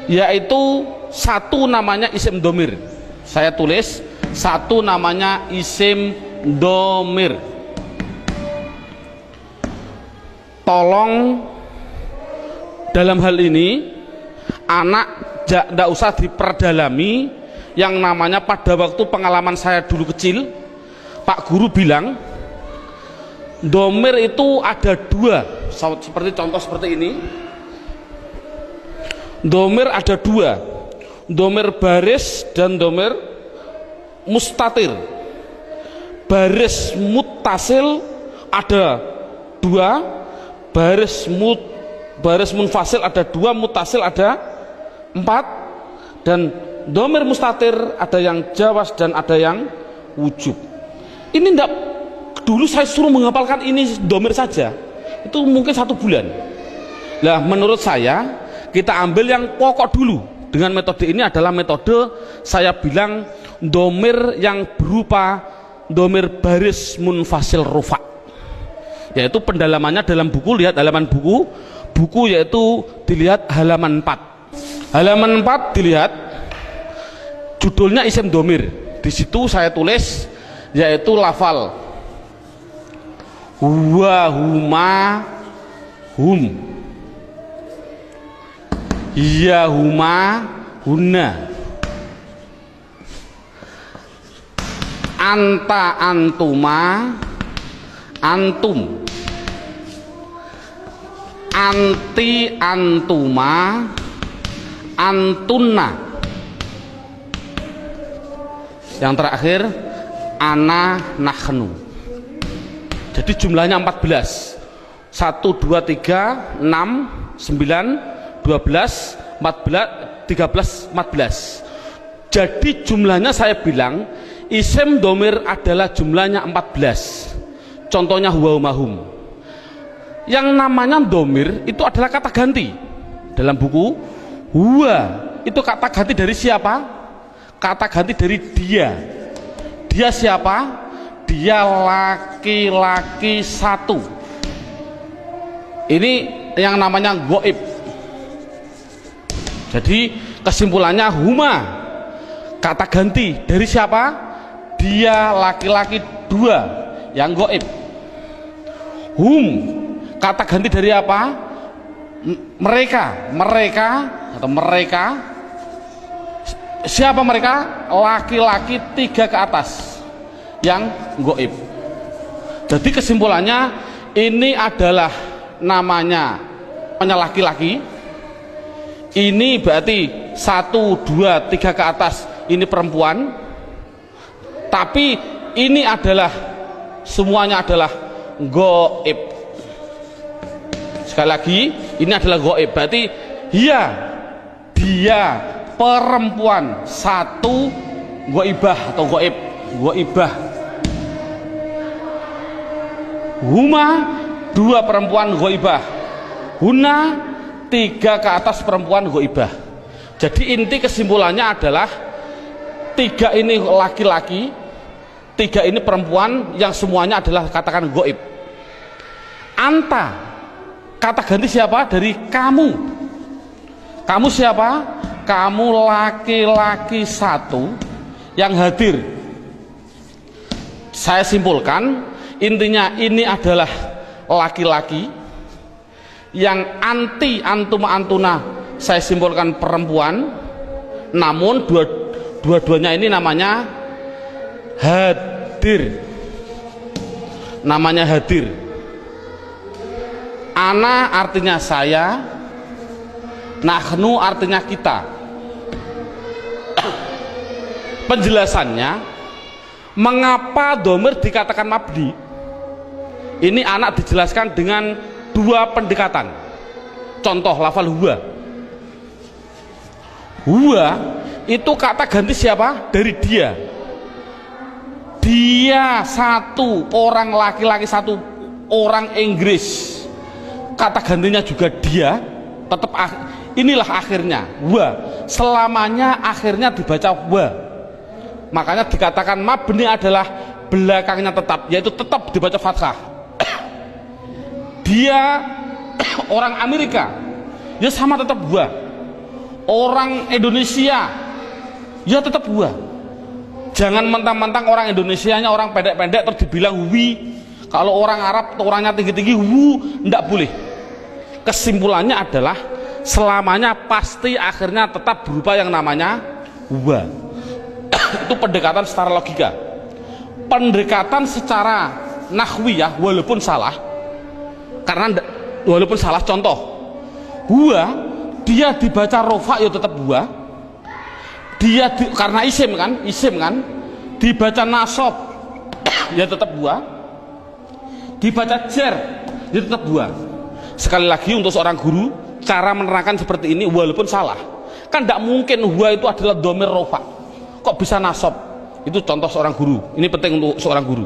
S1: yaitu satu namanya isim domir. Saya tulis satu namanya isim domir. Tolong dalam hal ini anak tidak usah diperdalami. Yang namanya pada waktu pengalaman saya dulu kecil, Pak Guru bilang domir itu ada 2, seperti contoh seperti ini. Domir ada 2, domir baris dan domir mustatir. Baris muttasil ada 2, baris munfasil ada 2, muttasil ada 4, dan domir mustatir ada yang jawas dan ada yang wujub. Ini enggak, dulu saya suruh menghafalkan ini domir saja, itu mungkin 1 bulan. Lah menurut saya kita ambil yang pokok dulu. Dengan metode ini adalah metode saya bilang domir yang berupa domir baris munfasil rufa, yaitu pendalamannya dalam buku. Lihat halaman buku yaitu dilihat halaman 4. Halaman 4 dilihat judulnya isim domir. Di situ saya tulis yaitu lafal huwa, huma, hum, ya, huma, hunna, anta, antuma, antum, anti, antuma, antunna. Yang terakhir ana, nahnu. Jadi jumlahnya 14. 1, 2, 3, 6, 9, 12, 14, 13, 14. Jadi jumlahnya saya bilang isim domir adalah jumlahnya 14. Contohnya huwa, hum. Yang namanya domir itu adalah kata ganti. Dalam buku huwa itu kata ganti dari siapa? Kata ganti dari dia. Dia siapa? Dia laki-laki 1. Ini yang namanya goib. Jadi kesimpulannya huma kata ganti dari siapa? Dia laki-laki 2 yang goib. Hum kata ganti dari apa? Mereka atau mereka. Siapa mereka? Laki-laki 3 ke atas yang goib. Jadi kesimpulannya ini adalah namanya laki-laki. Ini berarti 1, 2, 3 ke atas ini perempuan. Tapi ini adalah semuanya adalah goib. Sekali lagi ini adalah goib. Berarti dia perempuan 1 goibah atau goib. Goibah. Huma 2 perempuan goibah. Huna 3 ke atas perempuan goibah. Jadi inti kesimpulannya adalah 3 ini laki-laki, Tiga ini perempuan yang semuanya adalah katakan goib. Anta, kata ganti siapa? Dari kamu. Kamu siapa? Kamu laki-laki satu yang hadir. Saya simpulkan, intinya ini adalah laki-laki yang anti antuma antuna, saya simpulkan perempuan, namun dua-duanya ini namanya hadir. Namanya hadir. Ana artinya saya, nahnu artinya kita. Penjelasannya, mengapa domir dikatakan mabni? Ini anak dijelaskan dengan dua pendekatan. Contoh lafal huwa. Huwa itu kata ganti siapa? Dari dia. Dia satu, orang laki-laki satu, orang Inggris. Kata gantinya juga dia. Tetap inilah akhirnya wa. Selamanya akhirnya dibaca wa. Makanya dikatakan mabni adalah belakangnya tetap, yaitu tetap dibaca fathah. Dia orang Amerika, ya sama tetap wa. Orang Indonesia, ya tetap wa. Jangan mentang-mentang orang Indonesianya orang pendek-pendek terus dibilang wi. Kalau orang Arab orangnya tinggi-tinggi wu, ndak boleh. Kesimpulannya adalah selamanya pasti akhirnya tetap berupa yang namanya wa. Itu pendekatan secara logika. Pendekatan secara nahwiyah walaupun salah, karena walaupun salah, contoh huwa dia dibaca rofa ya tetap huwa. Dia karena isim kan dibaca nasab ya tetap huwa. Dibaca jar ya tetap huwa. Sekali lagi untuk seorang guru, cara menerangkan seperti ini walaupun salah, kan tidak mungkin huwa itu adalah dhamir rofa, kok bisa nasab. Itu contoh seorang guru, ini penting untuk seorang guru.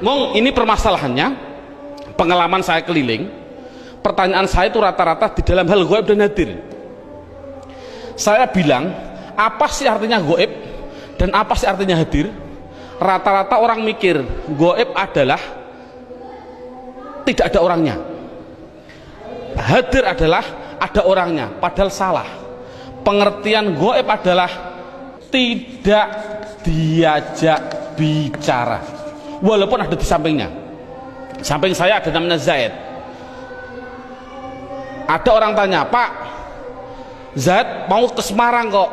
S1: Ngomong ini permasalahannya, pengalaman saya keliling, pertanyaan saya itu rata-rata di dalam hal goib dan hadir. Saya bilang, apa sih artinya goib dan apa sih artinya hadir? Rata-rata orang mikir goib adalah tidak ada orangnya, hadir adalah ada orangnya, padahal salah. Pengertian goib adalah tidak diajak bicara, walaupun ada di sampingnya. Samping saya ada namanya Zaid. Ada orang tanya, Pak, Zaid mau ke Semarang kok,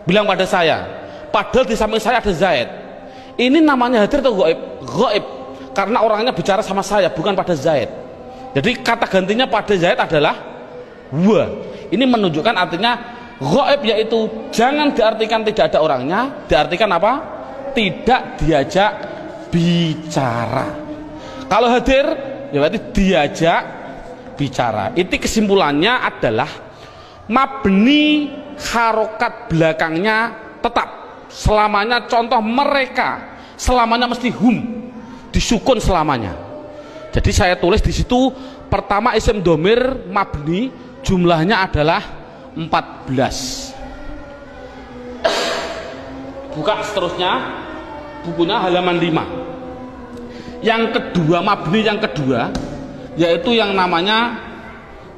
S1: bilang pada saya, padahal di samping saya ada Zaid. Ini namanya hadir atau goib? Goib, karena orangnya bicara sama saya, bukan pada Zaid. Jadi kata gantinya pada Zaid adalah wa. Ini menunjukkan artinya goib, yaitu jangan diartikan tidak ada orangnya, diartikan apa? Tidak diajak bicara. Kalau hadir ya berarti diajak bicara. Itu kesimpulannya adalah mabni harokat belakangnya tetap selamanya. Contoh mereka selamanya mesti hum, disukun selamanya. Jadi saya tulis di situ pertama isim domir mabni jumlahnya adalah 14. Buka seterusnya bukunya halaman 5. Yang kedua, mabni yang kedua yaitu yang namanya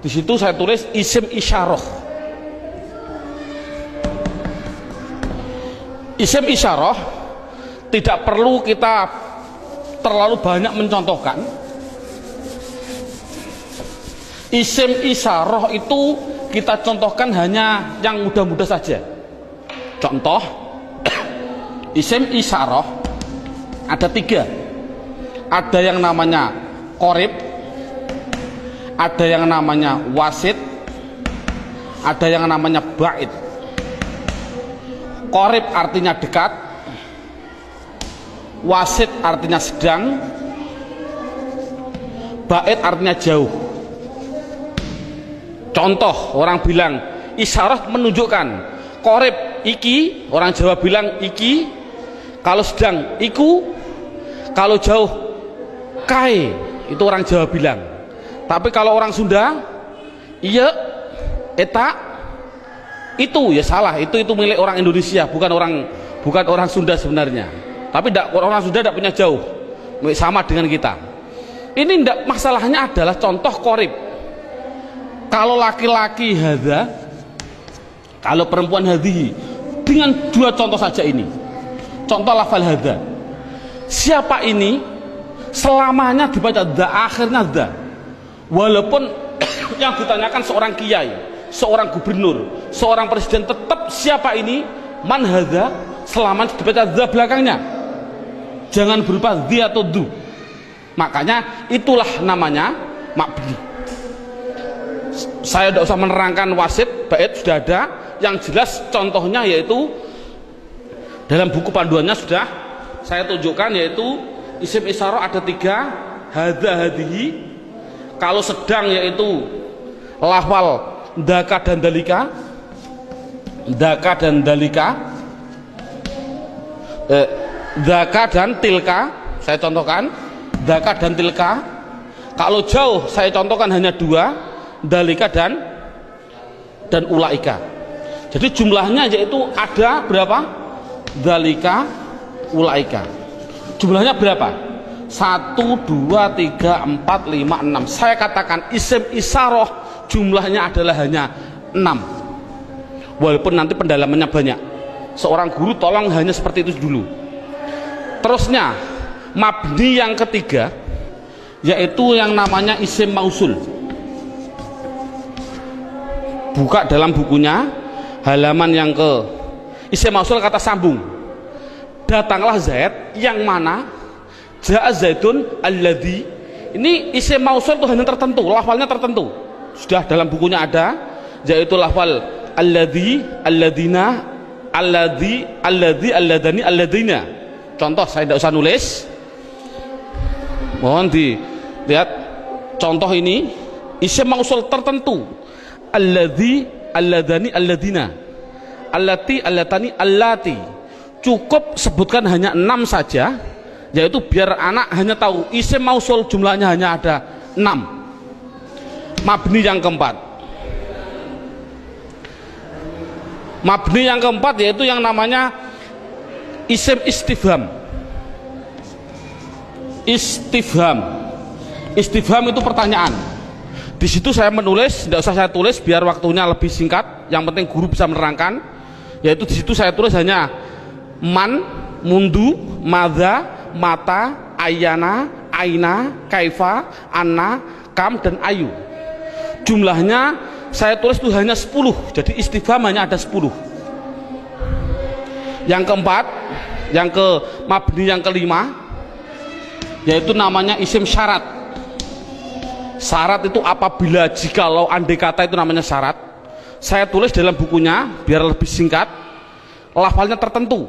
S1: di situ saya tulis isim isyarah. Isim isyarah tidak perlu kita terlalu banyak mencontohkan. Isim isyarah itu kita contohkan hanya yang mudah-mudah saja. Contoh isim isyarah ada 3. Ada yang namanya qorib, ada yang namanya wasit, ada yang namanya ba'id. Qorib artinya dekat, wasit artinya sedang, ba'id artinya jauh. Contoh orang bilang isyarat menunjukkan, qorib iki, orang Jawa bilang iki, kalau sedang iku, kalau jauh kai, itu orang Jawa bilang. Tapi kalau orang Sunda iya, eta, itu ya salah, itu milik orang Indonesia, bukan bukan orang Sunda sebenarnya, tapi orang Sunda tidak punya jauh, sama dengan kita. Ini tidak, masalahnya adalah contoh korib. Kalau laki-laki hadza, kalau perempuan hadhihi, dengan dua contoh saja ini. Contoh lafal hadza, siapa ini selamanya dibaca dza, akhirnya dza, walaupun yang ditanyakan seorang kiai, seorang gubernur, seorang presiden, tetap siapa ini, man hadza, selamanya dibaca dza belakangnya, jangan berupa dzi atau du. Makanya itulah namanya mabni. Saya tidak usah menerangkan wasit, bait sudah ada. Yang jelas contohnya yaitu dalam buku panduannya sudah saya tunjukkan, yaitu isim isyarah ada 3, hadza hadhihi. Kalau sedang yaitu lafal daka dan dalika, daka dan dalika, daka dan tilka, saya contohkan daka dan tilka. Kalau jauh saya contohkan hanya 2, dalika dan ulaika. Jadi jumlahnya yaitu ada berapa? Dalika, ulaika. Jumlahnya berapa? 1, 2, 3, 4, 5, 6. Saya katakan isim isyarah jumlahnya adalah hanya 6. Walaupun nanti pendalamannya banyak. Seorang guru tolong hanya seperti itu dulu. Terusnya mabni yang ketiga yaitu yang namanya isim mausul. Buka dalam bukunya halaman yang ke isim mausul, kata sambung. Datanglah Zaid, yang mana ja'a Zaidun alladhi. Ini isim mausul itu hanya tertentu, lafalnya tertentu. Sudah dalam bukunya ada, yaitu lafal alladhi, alladina, alladhi, alladhi, alladani, alladina. Contoh saya tidak usah nulis, mohon dilihat contoh ini. Isim mausul tertentu, alladhi, alladani, alladina, allati, allatani, allati. Cukup sebutkan hanya 6 saja, yaitu biar anak hanya tahu isim mausul jumlahnya hanya ada 6. Mabni yang keempat, mabni yang keempat yaitu yang namanya isim istifham. Istifham, istifham itu pertanyaan. Di situ saya menulis, tidak usah saya tulis biar waktunya lebih singkat. Yang penting guru bisa menerangkan. Yaitu di situ saya tulis hanya man, mundu, madza, mata, ayana, aina, kaifa, anna, kam, dan ayu. Jumlahnya saya tulis itu hanya 10. Jadi istifham hanya ada 10. Yang keempat, yang ke mabni yang kelima, yaitu namanya isim syarat. Syarat itu apabila, jikalau, andai kata, itu namanya syarat. Saya tulis dalam bukunya biar lebih singkat. Lafalnya tertentu.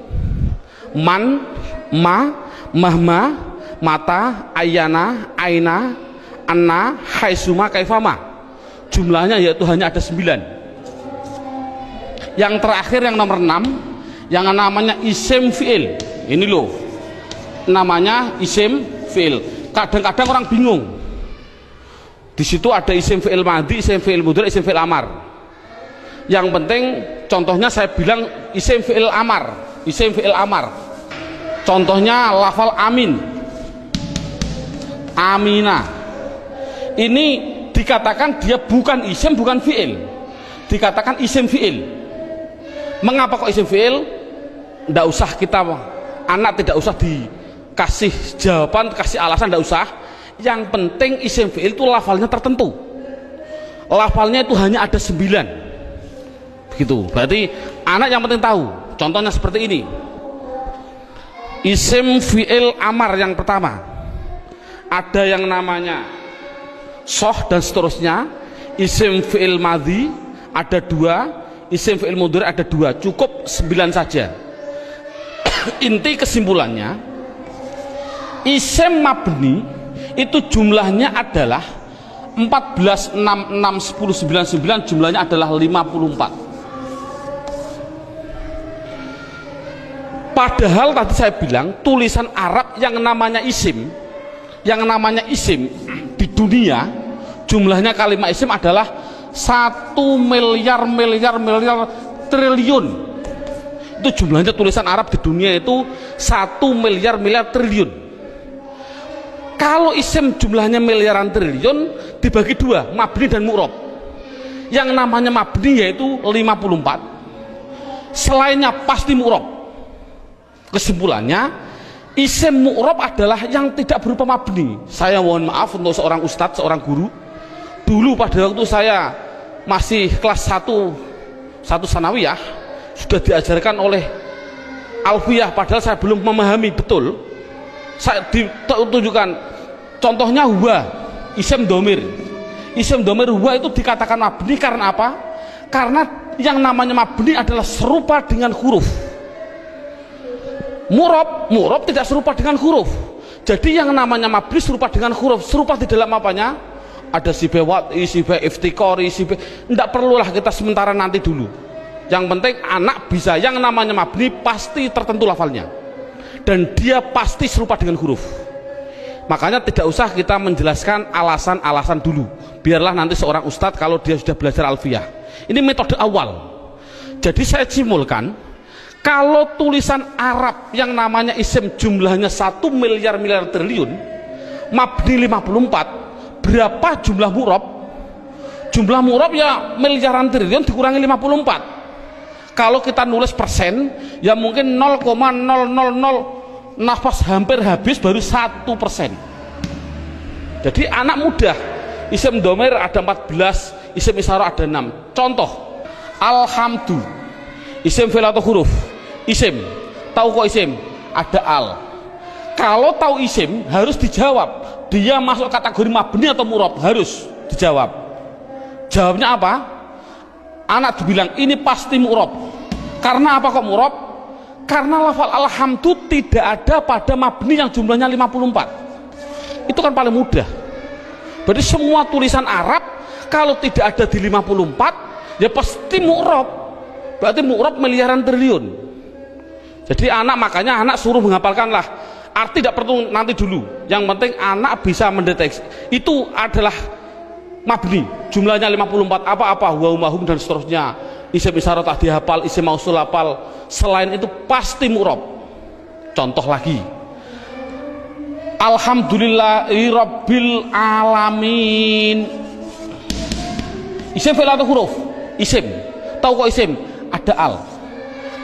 S1: Man, ma, mahma, mata, ayana, aina, anna, haisuma, kaifama. Jumlahnya yaitu hanya ada 9. Yang terakhir yang nomor 6, yang namanya isim fi'il. Ini loh, namanya isim fi'il. Kadang-kadang orang bingung. Di situ ada isim fi'il madhi, isim fi'il mudhari, isim fi'il amar. Yang penting contohnya saya bilang isim fi'il amar, isim fi'il amar. Contohnya lafal amin, amina. Ini dikatakan dia bukan isim, bukan fi'il. Dikatakan isim fi'il. Mengapa kok isim fi'il? Tidak usah kita, anak tidak usah dikasih jawaban, kasih alasan, tidak usah. Yang penting isim fi'il itu lafalnya tertentu. Lafalnya itu hanya ada 9. Begitu. Berarti anak yang penting tahu. Contohnya seperti ini. Isim fi'il amar yang pertama, ada yang namanya soh dan seterusnya. Isim fi'il madhi ada 2, isim fi'il mudhari ada 2. Cukup 9 saja. Inti kesimpulannya, isim mabni itu jumlahnya adalah 14, 6, 6, 10, 9, 9, jumlahnya adalah 54. Padahal tadi saya bilang tulisan Arab yang namanya isim di dunia jumlahnya kalimat isim adalah 1 miliar triliun. Itu jumlahnya tulisan Arab di dunia itu 1 miliar triliun. Kalau isim jumlahnya miliaran triliun dibagi dua, mabni dan mu'rob. Yang namanya mabni yaitu 54, selainnya pasti mu'rob. Kesimpulannya, isim mu'rob adalah yang tidak berupa mabni. Saya mohon maaf untuk seorang ustadz, seorang guru. Dulu pada waktu saya masih kelas 1 sanawiyah, sudah diajarkan oleh alfiyah, padahal saya belum memahami betul. Saya ditunjukkan contohnya huwa, isim domir. Isim domir huwa itu dikatakan mabni karena apa? Karena yang namanya mabni adalah serupa dengan huruf. Murob tidak serupa dengan huruf. Jadi yang namanya mabni serupa dengan huruf. Serupa di dalam apanya? Ada sibe wat'i, sibe iftikori, sibe. Tidak perlulah kita sementara, nanti dulu. Yang penting anak bisa, yang namanya mabni pasti tertentu lafalnya, dan dia pasti serupa dengan huruf. Makanya tidak usah kita menjelaskan alasan-alasan dulu, biarlah nanti seorang ustadz kalau dia sudah belajar alfiyah. Ini metode awal. Jadi saya simpulkan, kalau tulisan Arab yang namanya isim jumlahnya 1 miliar triliun, mabni 54, berapa jumlah mu'rob? Jumlah mu'rob ya miliaran triliun dikurangi 54. Kalau kita nulis persen, ya mungkin 0,000 nafas hampir habis baru 1%. Jadi anak mudah. Isim domir ada 14, isim isyarah ada 6. Contoh, alhamdu, isim fi'il atau huruf? Isim. Tahu kok isim? Ada al. Kalau tahu isim harus dijawab, dia masuk kategori mabni atau mu'rob, harus dijawab. Jawabnya apa? Anak dibilang ini pasti mu'rob. Karena apa kok mu'rob? Karena lafal alhamdu tidak ada pada mabni yang jumlahnya 54. Itu kan paling mudah. Berarti semua tulisan Arab kalau tidak ada di 54 ya pasti mu'rob. Berarti mu'rob miliaran triliun. Jadi makanya anak suruh menghafalkanlah. Arti tidak perlu nanti dulu. Yang penting anak bisa mendeteksi. Itu adalah mabni, jumlahnya 54, apa-apa, wa dan seterusnya. Isim isyarah tak dihafal, isim mausul hafal. Selain itu pasti mu'rob. Contoh lagi, alhamdulillahi rabbil alamin. Isim fi'il atau huruf? Isim. Tahu kok isim? Ada al.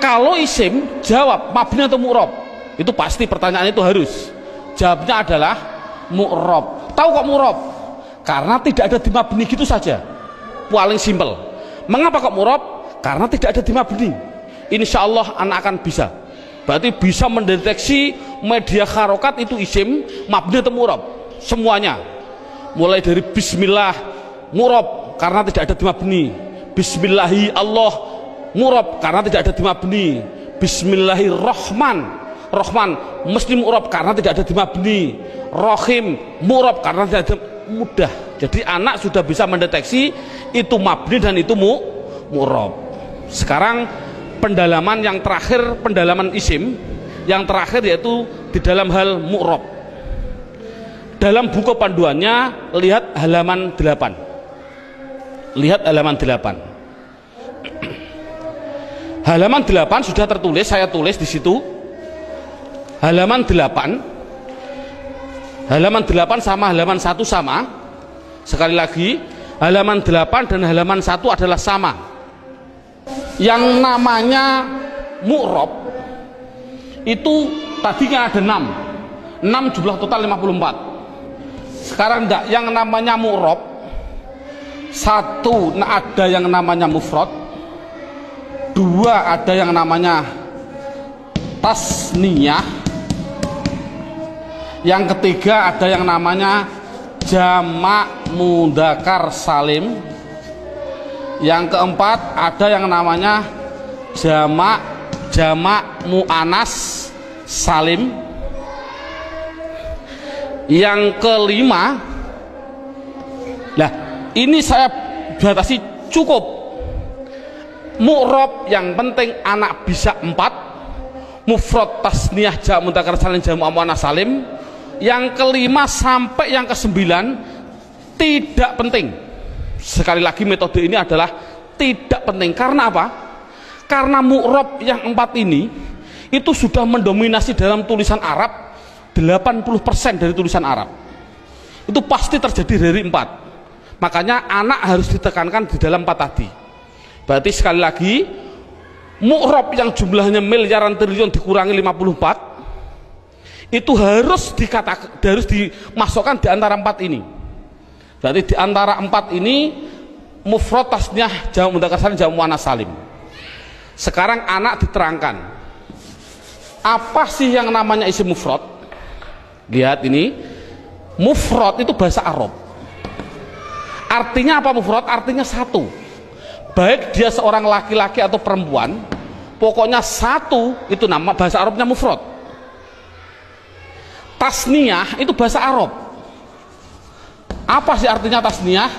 S1: Kalau isim, jawab mabni atau mu'rob? Itu pasti pertanyaan itu harus. Jawabnya adalah mu'rob. Tahu kok mu'rob? Karena tidak ada di mabni, gitu saja. Paling simpel. Mengapa kok mu'rob? Karena tidak ada di mabni. Insya Allah anak akan bisa. Berarti bisa mendeteksi media harokat itu isim, mabni atau mu'rob. Semuanya. Mulai dari bismillah, mu'rob karena tidak ada di mabni. Bismillahi Allah, mu'rob karena tidak ada di mabni. Bismillahirrahman, Rahman mesti mu'rob karena tidak ada di mabni. Rohim, mu'rob karena tidak ada. Mudah. Jadi anak sudah bisa mendeteksi itu mabni dan itu mu'rob. Sekarang pendalaman yang terakhir, pendalaman isim yang terakhir yaitu di dalam hal mu'rob. Dalam buku panduannya lihat halaman 8. Lihat halaman 8. Halaman 8 sudah tertulis, saya tulis di situ. Halaman 8. Halaman 8 sama halaman 1 sama. Sekali lagi, halaman 8 dan halaman 1 adalah sama. Yang namanya mu'rob itu tadinya ada 6 jumlah total 54. Sekarang enggak, yang namanya mu'rob 1 ada yang namanya mufrad, 2 ada yang namanya tasniyah, yang ketiga ada yang namanya jamak mudzakkar salim, yang keempat ada yang namanya jamak muannas salim, yang kelima, nah ini saya batasi cukup mu'rob yang penting anak bisa 4, mufrad tasniyah jamak mudzakkar salim jamak muannas salim. Yang kelima sampai yang ke-9 tidak penting. Sekali lagi metode ini adalah tidak penting. Karena apa? karena mu'rab yang 4 ini itu sudah mendominasi dalam tulisan Arab. 80% dari tulisan Arab itu pasti terjadi dari 4. Makanya anak harus ditekankan di dalam 4 tadi. Berarti sekali lagi, mu'rab yang jumlahnya miliaran triliun dikurangi 54 itu harus dimasukkan di antara 4 ini. Berarti di antara 4 ini mufrad, tasniyah, jamak mudzakkar salim, jamak muannats salim. Sekarang anak diterangkan apa sih yang namanya isim mufrad. Lihat ini, mufrad itu bahasa Arab. Artinya apa mufrad? Artinya satu. Baik dia seorang laki-laki atau perempuan, pokoknya satu, itu nama bahasa Arabnya mufrad. Tasniyah itu bahasa Arab. Apa sih artinya tasniyah?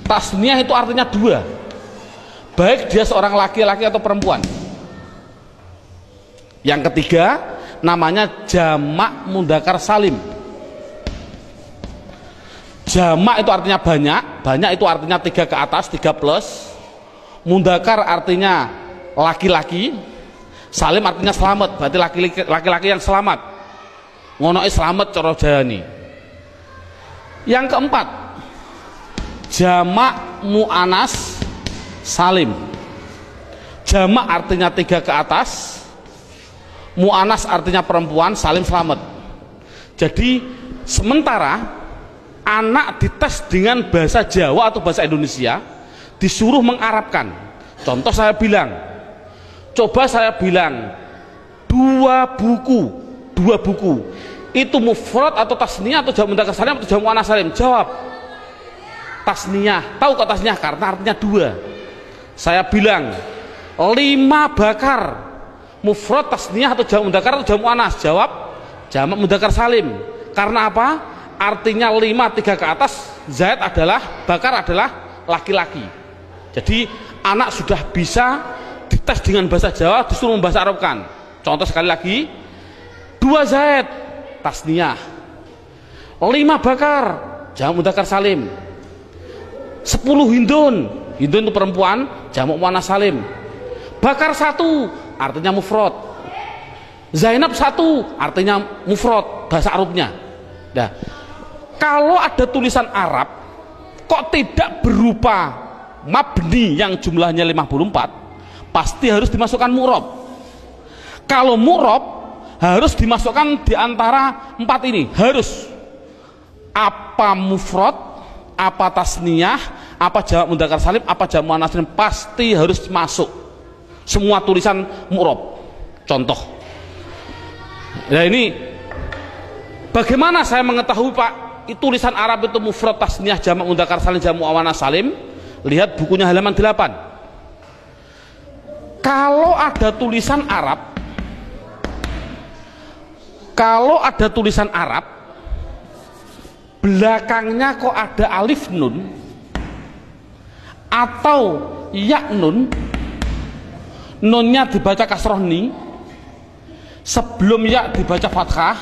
S1: Tasniyah itu artinya 2. Baik dia seorang laki-laki atau perempuan. Yang ketiga namanya jamak mudzakkar salim. Jamak itu artinya banyak, banyak itu artinya 3 ke atas, 3 plus. Mudzakkar artinya laki-laki, salim artinya selamat, berarti laki-laki yang selamat. Ngono selamat cara jayani. Yang keempat, jamak muannats salim. Jamak artinya 3 ke atas, mu'anas artinya perempuan, salim selamat. Jadi sementara anak dites dengan bahasa Jawa atau bahasa Indonesia disuruh mengarabkan. Contoh saya bilang, coba saya bilang 2 buku itu mufrad atau tasniyah atau jamak mudzakkar salim atau jamak muannats salim. Jawab tasniyah. Tahu kok tasniyah? Karena artinya 2. Saya bilang 5 bakar, mufrad, tasniyah atau jamak mudzakkar atau jamak muannats. Jawab jamak mudzakkar salim. Karena apa? Artinya 5 3 ke atas, zaid adalah, bakar adalah laki-laki. Jadi anak sudah bisa dites dengan bahasa Jawa, disuruh membahasa Arabkan. Contoh sekali lagi, 2 zaid tasniyah, 5 bakar jamak mudzakkar salim, 10 hindun, hindun itu perempuan, jamak muannats salim. Bakar 1 artinya mufrad, Zainab 1 artinya mufrad bahasa Arabnya. Nah, kalau ada tulisan Arab kok tidak berupa mabni yang jumlahnya 54, pasti harus dimasukkan mu'rab. Kalau mu'rab harus dimasukkan di antara 4 ini, harus apa mufrad, apa tasniyah, apa jamak mudzakkar salim, apa jamak muannats salim, pasti harus masuk semua tulisan mu'rab. Contoh, nah ini bagaimana saya mengetahui Pak tulisan Arab itu mufrad, tasniyah, jamak mudzakkar salim, jamak muannats salim? Lihat bukunya halaman 8. Kalau ada tulisan Arab, belakangnya kok ada alif nun atau ya nun, nunnya dibaca kasroh ni, sebelum ya dibaca fathah,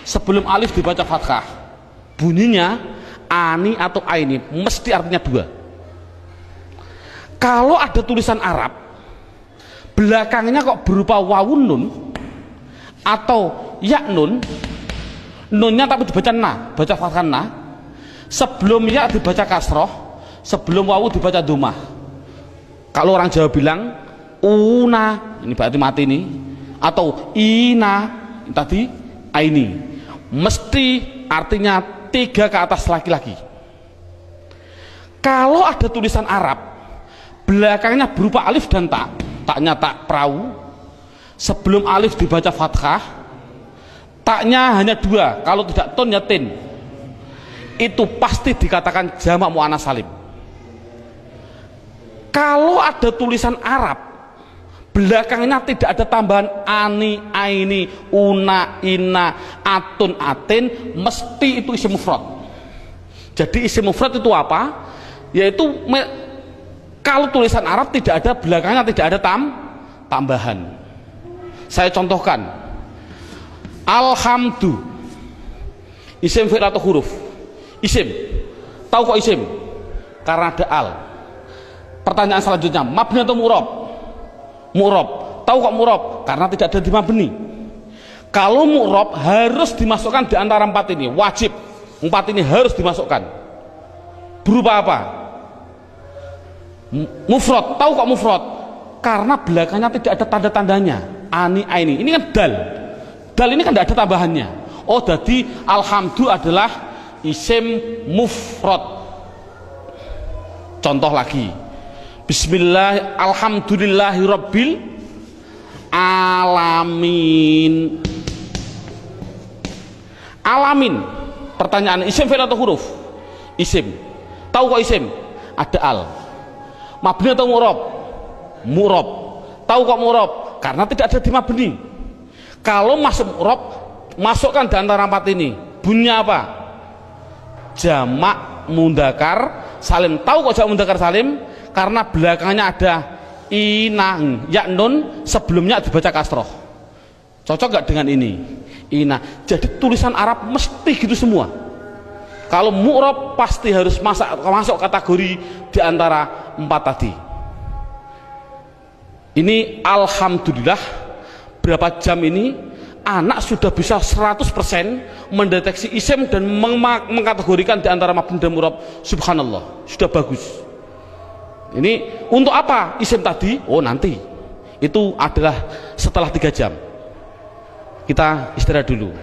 S1: sebelum alif dibaca fathah, bunyinya ani atau aini, mesti artinya 2. Kalau ada tulisan Arab belakangnya kok berupa wawun nun atau ya nun, nunnya tapi dibaca na, baca fathah na, sebelum ya dibaca kasroh, sebelum wawu dibaca domah. Kalau orang Jawa bilang una, ini berarti mati nih, atau ina, tadi aini, mesti artinya 3 ke atas laki-laki. Kalau ada tulisan Arab belakangnya berupa alif dan tak, taknya tak perahu, sebelum alif dibaca fathah, taknya hanya 2, kalau tidak ton ya tin, itu pasti dikatakan jamak muannats salim. Kalau ada tulisan Arab belakangnya tidak ada tambahan ani, aini, una, ina, atun, atin, mesti itu isim mufrad. Jadi isim mufrad itu apa? Yaitu kalau tulisan Arab tidak ada belakangnya tidak ada tambahan. Saya contohkan, alhamdu, isim fi'il atau huruf? Isim. Tahu kok isim? Karena ada al. Pertanyaan selanjutnya, mabni atau mu'rab? Mu'rob. Tahu kok mu'rob? Karena tidak ada di mabni. Kalau mu'rob harus dimasukkan di antara empat ini, wajib. Empat ini harus dimasukkan. Berupa apa? Mufrad. Tahu kok mufrad? Karena belakangnya tidak ada tanda-tandanya. Ani, aini. Ini kan dal. Dal ini kan tidak ada tambahannya. Oh, jadi alhamdu adalah isim mufrad. Contoh lagi. Bismillah, alhamdulillahi rabbil alamin. Alamin. Pertanyaan, isim fi'il atau huruf? Isim. Tahu kok isim? Ada al. Mabni atau mu'rob? Mu'rob. Tahu kok mu'rob? Karena tidak ada di mabni. Kalau masuk mu'rob, masukkan di antara empat ini. Bunyinya apa? Jamak mudzakkar salim. Tahu kok jamak mudzakkar salim? Karena belakangnya ada inang, ya nun, sebelumnya dibaca kasroh. Cocok gak dengan ini? Ina. Jadi tulisan Arab mesti gitu semua. Kalau mu'rob pasti harus masuk kategori di antara empat tadi. Ini alhamdulillah berapa jam ini anak sudah bisa 100% mendeteksi isim dan mengkategorikan di antara mabni dan mu'rob. Subhanallah, sudah bagus. Ini untuk apa isim tadi? Oh, nanti. Itu adalah setelah 3 jam. Kita istirahat dulu.